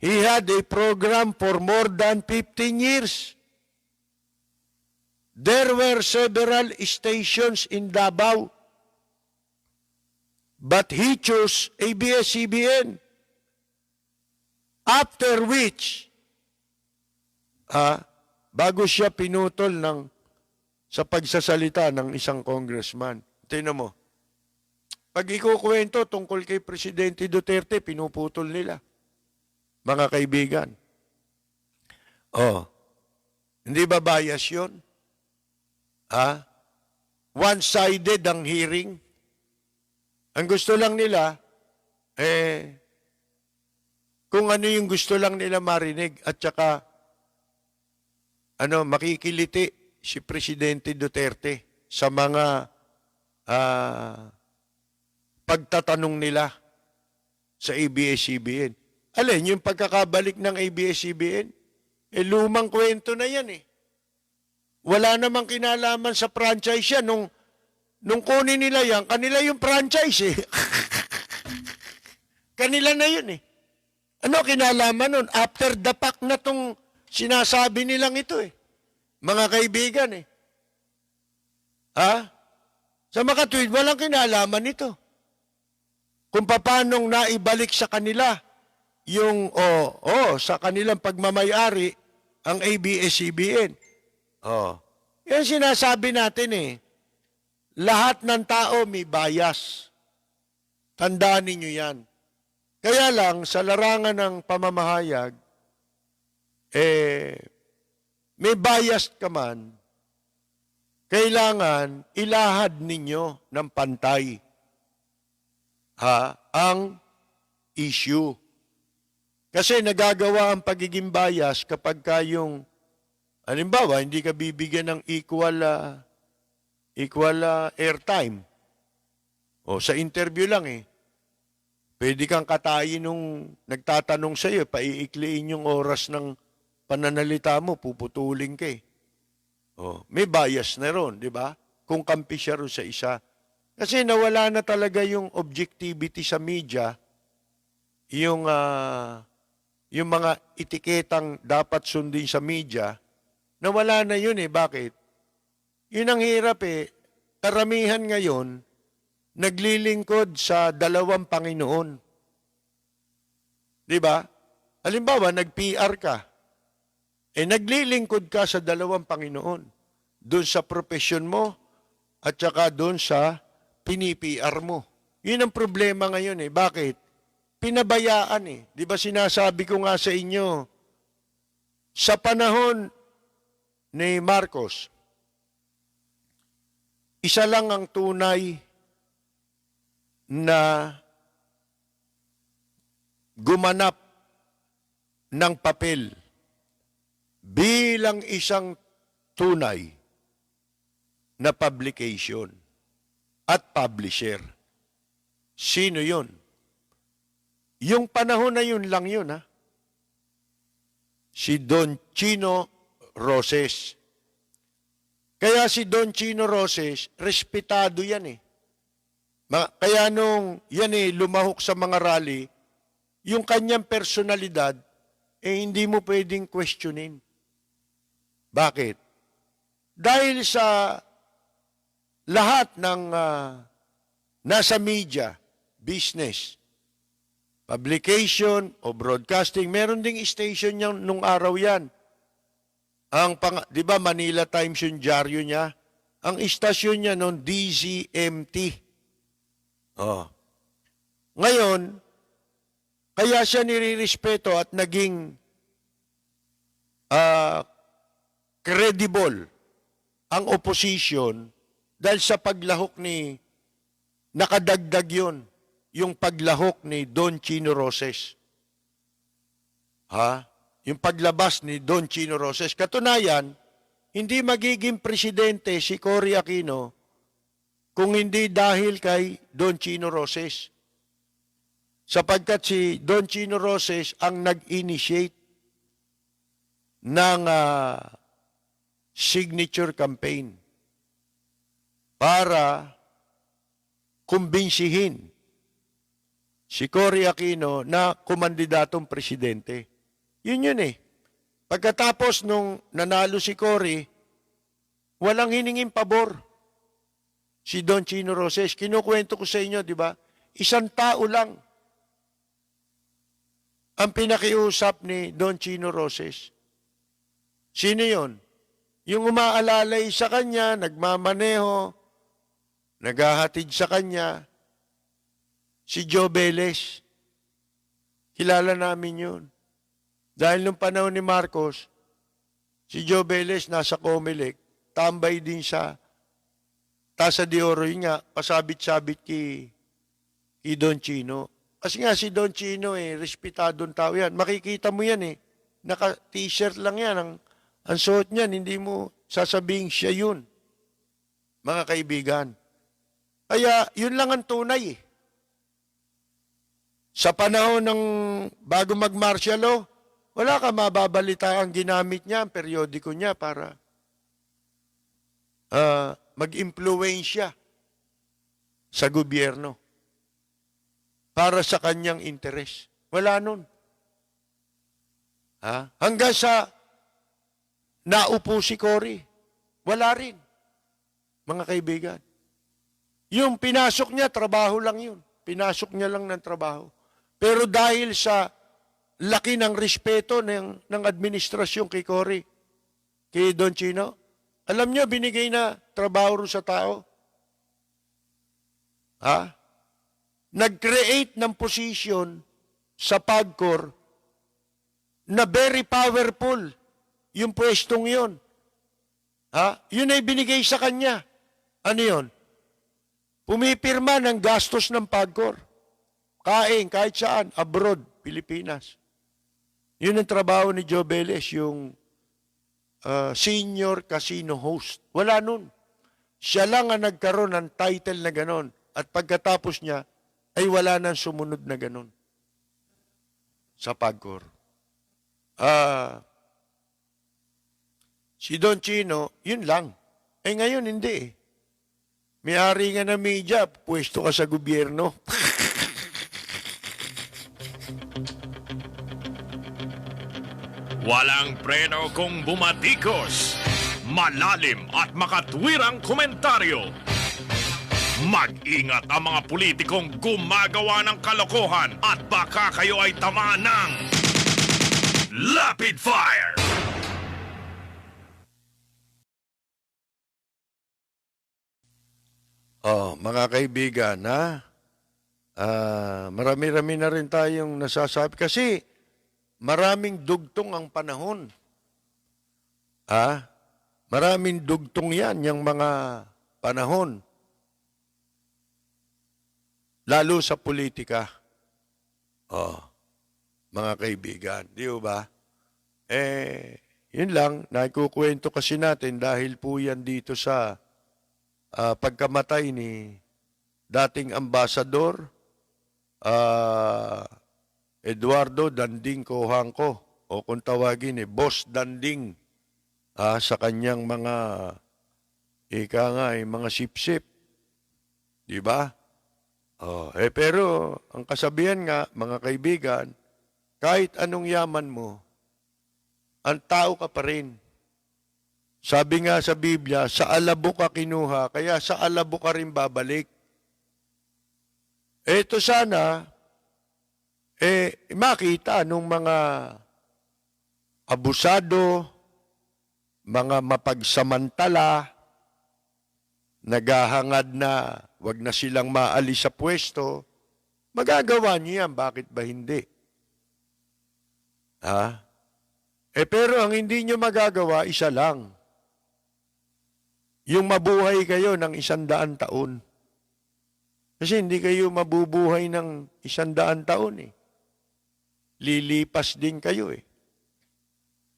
Speaker 4: He had a program for more than 15 years. There were several stations in Davao, but he chose ABS-CBN. After which, bago siya pinutol sa pagsasalita ng isang congressman. Tingnan mo. Pag ikukwento tungkol kay Presidente Duterte, pinuputol nila. Mga kaibigan. Hindi ba bias yun? One-sided ang hearing. Ang gusto lang nila, kung ano yung gusto lang nila marinig at saka makikiliti si Presidente Duterte sa mga pagtatanong nila sa ABS-CBN. Alin, yung pagkakabalik ng ABS-CBN, lumang kwento na yan Wala namang kinalaman sa franchise yan. Nung kunin nila yan, kanila yung franchise Kanila na yun Ano kinalaman nun? After the fact na tong sinasabi nilang ito Mga kaibigan Sa makatwid, walang kinalaman ito. Kung paanong naibalik sa kanila yung, sa kanilang pagmamayari ang ABS-CBN. Yan sinasabi natin Lahat ng tao may bias. Tandaan ninyo yan. Kaya lang, sa larangan ng pamamahayag, may bias ka man, kailangan ilahad ninyo ng pantay ang issue. Kasi nagagawa ang pagiging bias kapag yung, halimbawa, hindi ka bibigyan ng equal airtime. O sa interview lang pwede kang katayin nung nagtatanong sa iyo, paiikliin yung oras ng pananalita mo, puputulin ka may bias na ron, di ba? Kung kampi siya ron sa isa. Kasi nawala na talaga yung objectivity sa media, yung mga etiketang dapat sundin sa media, nawala na yun Bakit? Yun ang hirap Karamihan ngayon, naglilingkod sa dalawang Panginoon. Di ba? Halimbawa, nag-PR ka. Naglilingkod ka sa dalawang Panginoon. Doon sa profesyon mo at saka doon sa pini-PR mo. Yun ang problema ngayon Bakit? Pinabayaan Di ba sinasabi ko nga sa inyo, sa panahon ni Marcos, isa lang ang tunay na gumanap ng papel bilang isang tunay na publication at publisher. Sino yun? Yung panahon na yun lang yun, Si Don Chino Roses. Kaya si Don Chino Roses, respetado yan Kaya nung yan lumahok sa mga rally, yung kanyang personalidad, hindi mo pwedeng questionin. Bakit? Dahil sa lahat ng nasa media, business, publication o broadcasting, meron ding station niya nung araw yan. Di ba Manila Times yung dyaryo niya? Ang istasyon niya noon, DZMT. Ngayon, kaya siya nirirespeto at naging credible ang opposition dahil sa paglahok nakadagdag yun, yung paglahok ni Don Chino Roses. Yung paglabas ni Don Chino Roses. Katunayan, hindi magiging presidente si Cory Aquino kung hindi dahil kay Don Chino Roses. Sapagkat si Don Chino Roses ang nag-initiate ng signature campaign para kumbinsihin si Cory Aquino na kumandidatong presidente. Yun Pagkatapos nung nanalo si Cory, walang hiningin pabor si Don Chino Roses. Kinukwento ko sa inyo, di ba? Isang tao lang ang pinakiusap ni Don Chino Roses. Sino yon? Yung umaalalay sa kanya, nagmamaneho, naghahatid sa kanya, si Joe Velez. Kilala namin yun. Dahil nung panahon ni Marcos, si Joe Velez nasa Comelec, tambay din sa Tasa de Oro, yun nga, pasabit-sabit kay Don Chino. Kasi nga si Don Chino respetadong tao yan. Makikita mo yan naka-t-shirt lang yan. Ang suot niyan, hindi mo sasabing siya yun. Mga kaibigan. Kaya yun lang ang tunay Sa panahon ng bago mag-martial law, wala ka mababalita ang ginamit niya, ang periodiko niya para mag-impluwensya sa gobyerno para sa kanyang interes. Wala nun. Hanggang sa naupo si Cory, wala rin. Mga kaibigan. Yung pinasok niya, trabaho lang yun. Pinasok niya lang ng trabaho. Pero dahil sa laki ng respeto ng administrasyon kay Cory, kay Don Chino, alam niyo, binigay na trabaho rin sa tao. Ha? Nag-create ng position sa PAGCOR na very powerful yung pwestong yun. Ha? Yun ay binigay sa kanya. Ano yun? Pumipirma ng gastos ng PAGCOR. Kain, kahit saan, abroad, Pilipinas. Yun ang trabaho ni Joe Velez, yung senior casino host. Wala nun. Siya lang ang nagkaroon ng title na ganon. At pagkatapos niya, ay wala nang sumunod na ganon sa PAGCOR. Si Don Chino, yun lang. Eh ngayon, hindi eh. May-ari nga na media, pwesto ka sa gobyerno.
Speaker 2: Walang preno kung bumatikos. Malalim at makatwirang komentaryo. Mag-ingat ang mga politikong gumagawa ng kalokohan at baka kayo ay tamaan ng Lapid Fire!
Speaker 4: Mga kaibigan, marami-rami na rin tayong nasasabi. Kasi maraming dugtong ang panahon. Maraming dugtong yan, yung mga panahon. Lalo sa politika. Mga kaibigan, di ba? Yun lang, naikukwento kasi natin dahil po yan dito sa pagkamatay ni dating ambasador Eduardo Danding Cojuangco, o kung tawagin Boss Danding, sa kanyang mga mga sip-sip. Di ba? Pero ang kasabihan nga, mga kaibigan, kahit anong yaman mo, ang tao ka pa rin. Sabi nga sa Biblia, sa alabo ka kinuha, kaya sa alabo ka rin babalik. Ito sana, makita nung mga abusado, mga mapagsamantala, naghahangad na wag na silang maalis sa pwesto, magagawa niyo yan, bakit ba hindi? Pero ang hindi nyo magagawa, isa lang. Yung mabuhay kayo ng 100 taon. Kasi hindi kayo mabubuhay ng 100 taon eh. Lilipas din kayo eh.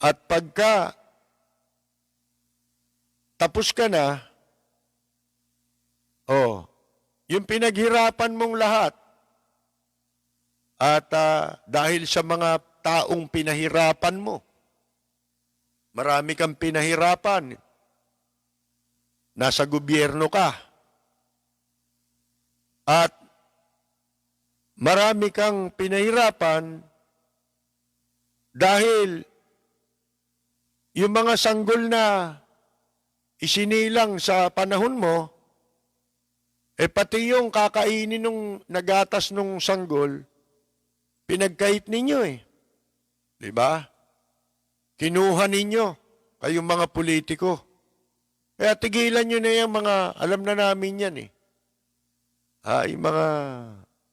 Speaker 4: At pagka tapos ka na, yung pinaghirapan mong lahat, at dahil sa mga taong pinahirapan mo, marami kang pinahirapan, nasa gobyerno ka, at marami kang pinahirapan dahil yung mga sanggol na isinilang sa panahon mo, pati yung kakainin nung nagatas nung sanggol, pinagkait ninyo eh. Diba? Kinuha ninyo, kayong mga politiko. Kaya tigilan nyo na yung mga, alam na namin yan eh. Yung mga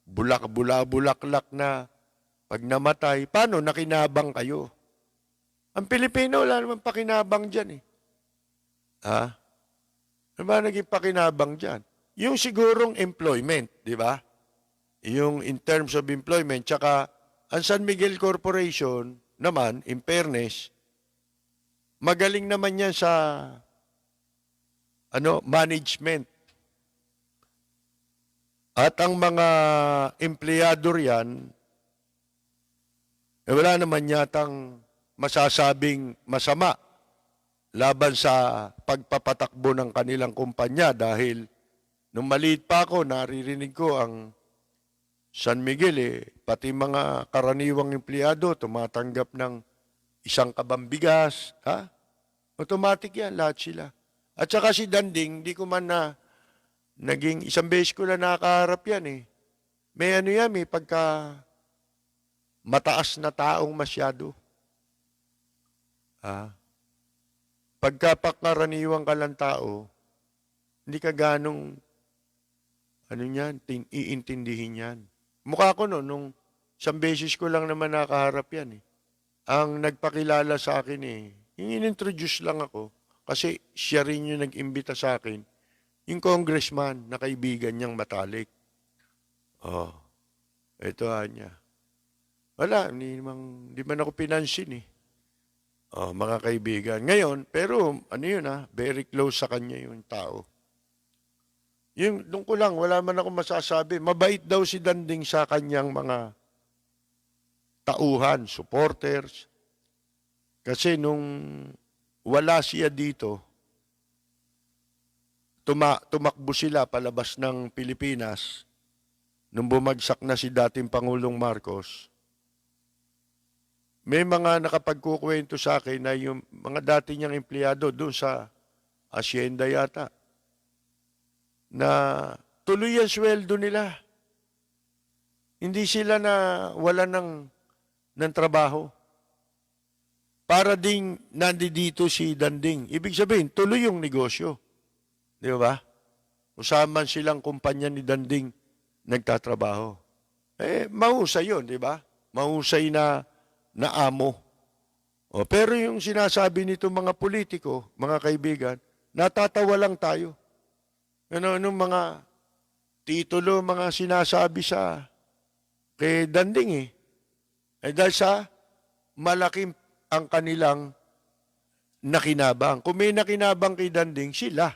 Speaker 4: bulaklak na pag namatay, paano nakinabang kayo? Ang Pilipino, wala naman pakinabang dyan eh. Ano ba naging pakinabang dyan? Yung sigurong employment, di ba? Yung in terms of employment, tsaka ang San Miguel Corporation naman, in fairness, magaling naman yan sa management. At ang mga empleyado riyan, wala naman yatang masasabing masama laban sa pagpapatakbo ng kanilang kumpanya dahil nung maliit pa ako, naririnig ko ang San Miguel pati mga karaniwang empleyado tumatanggap ng 1 kabang bigas. Automatic yan, lahat sila. At saka si Danding, di ko man naging 1 beses ko na nakaharap yan eh. May may pagka mataas na taong masyado. Pagka pakaraniwang ka lang tao, hindi ka ganong ano niyan, iintindihin yan. Mukha ko no, nung isang beses ko lang naman nakaharap yan eh. Ang nagpakilala sa akin eh, yung in-introduce lang ako, kasi siya rin yung nag-imbita sa akin, yung congressman na kaibigan niyang matalik. Oh, ito niya. Wala, hindi man ako pinansin eh. Oh, mga kaibigan. Ngayon, pero ano yun very close sa kanya yung tao. Yung, doon ko lang, wala man ako masasabi. Mabait daw si Danding sa kanyang mga tauhan, supporters. Kasi nung wala siya dito, tumakbo sila palabas ng Pilipinas. Nung bumagsak na si dating Pangulong Marcos, may mga nakapagkukwento sa akin na yung mga dati niyang empleyado doon sa asyenda yata, na tuloy ang sweldo nila. Hindi sila na wala ng trabaho. Para ding nandito si Danding. Ibig sabihin, tuloy yung negosyo. Di ba? Usaman silang kumpanya ni Danding nagtatrabaho. Mahusay yun, di ba? Mahusay na amo. Pero yung sinasabi nito mga politiko, mga kaibigan, natatawa lang tayo. Anong mga titulo, mga sinasabi sa kay Danding eh. Dahil sa malaking ang kanilang nakinabang. Kung may nakinabang kay Danding, sila.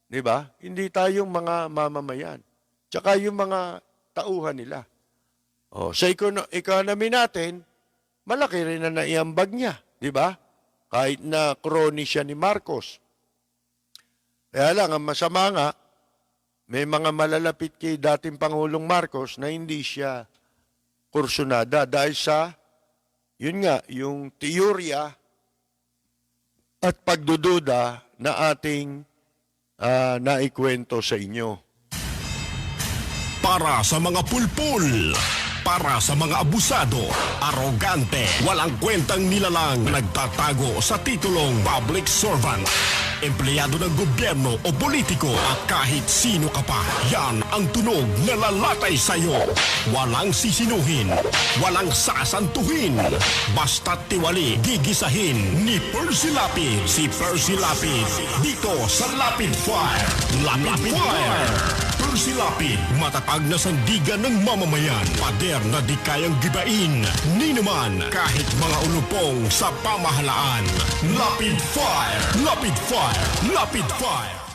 Speaker 4: Di ba? Hindi tayong mga mamamayan. Tsaka yung mga tauhan nila. Sa economy natin, malaki rin na naiambag niya, di ba? Kahit na crony siya ni Marcos. Kaya lang, ang masama nga, may mga malalapit kay dating Pangulong Marcos na hindi siya kursunada dahil sa, yun nga, yung teorya at pagdududa na ating naikwento sa inyo.
Speaker 1: Para sa mga pulpul, para sa mga abusado, arogante, walang kwentang nilalang, nagtatago sa titulong public servant, empleyado ng gobyerno o politiko at kahit sino ka pa, yan ang tunog na lalatay sa'yo. Walang sisinuhin, walang sasantuhin, basta't tiwali, gigisahin ni Percy Lapid. Si Percy Lapid, dito sa Lapid Fire. Lapid Fire! Percy Lapid, matatag na sandigan ng mamamayan. Pader na di kayang gibain. Ni naman kahit mga ulupong sa pamahalaan. Lapid Fire! Lapid Fire! Lapid Fire!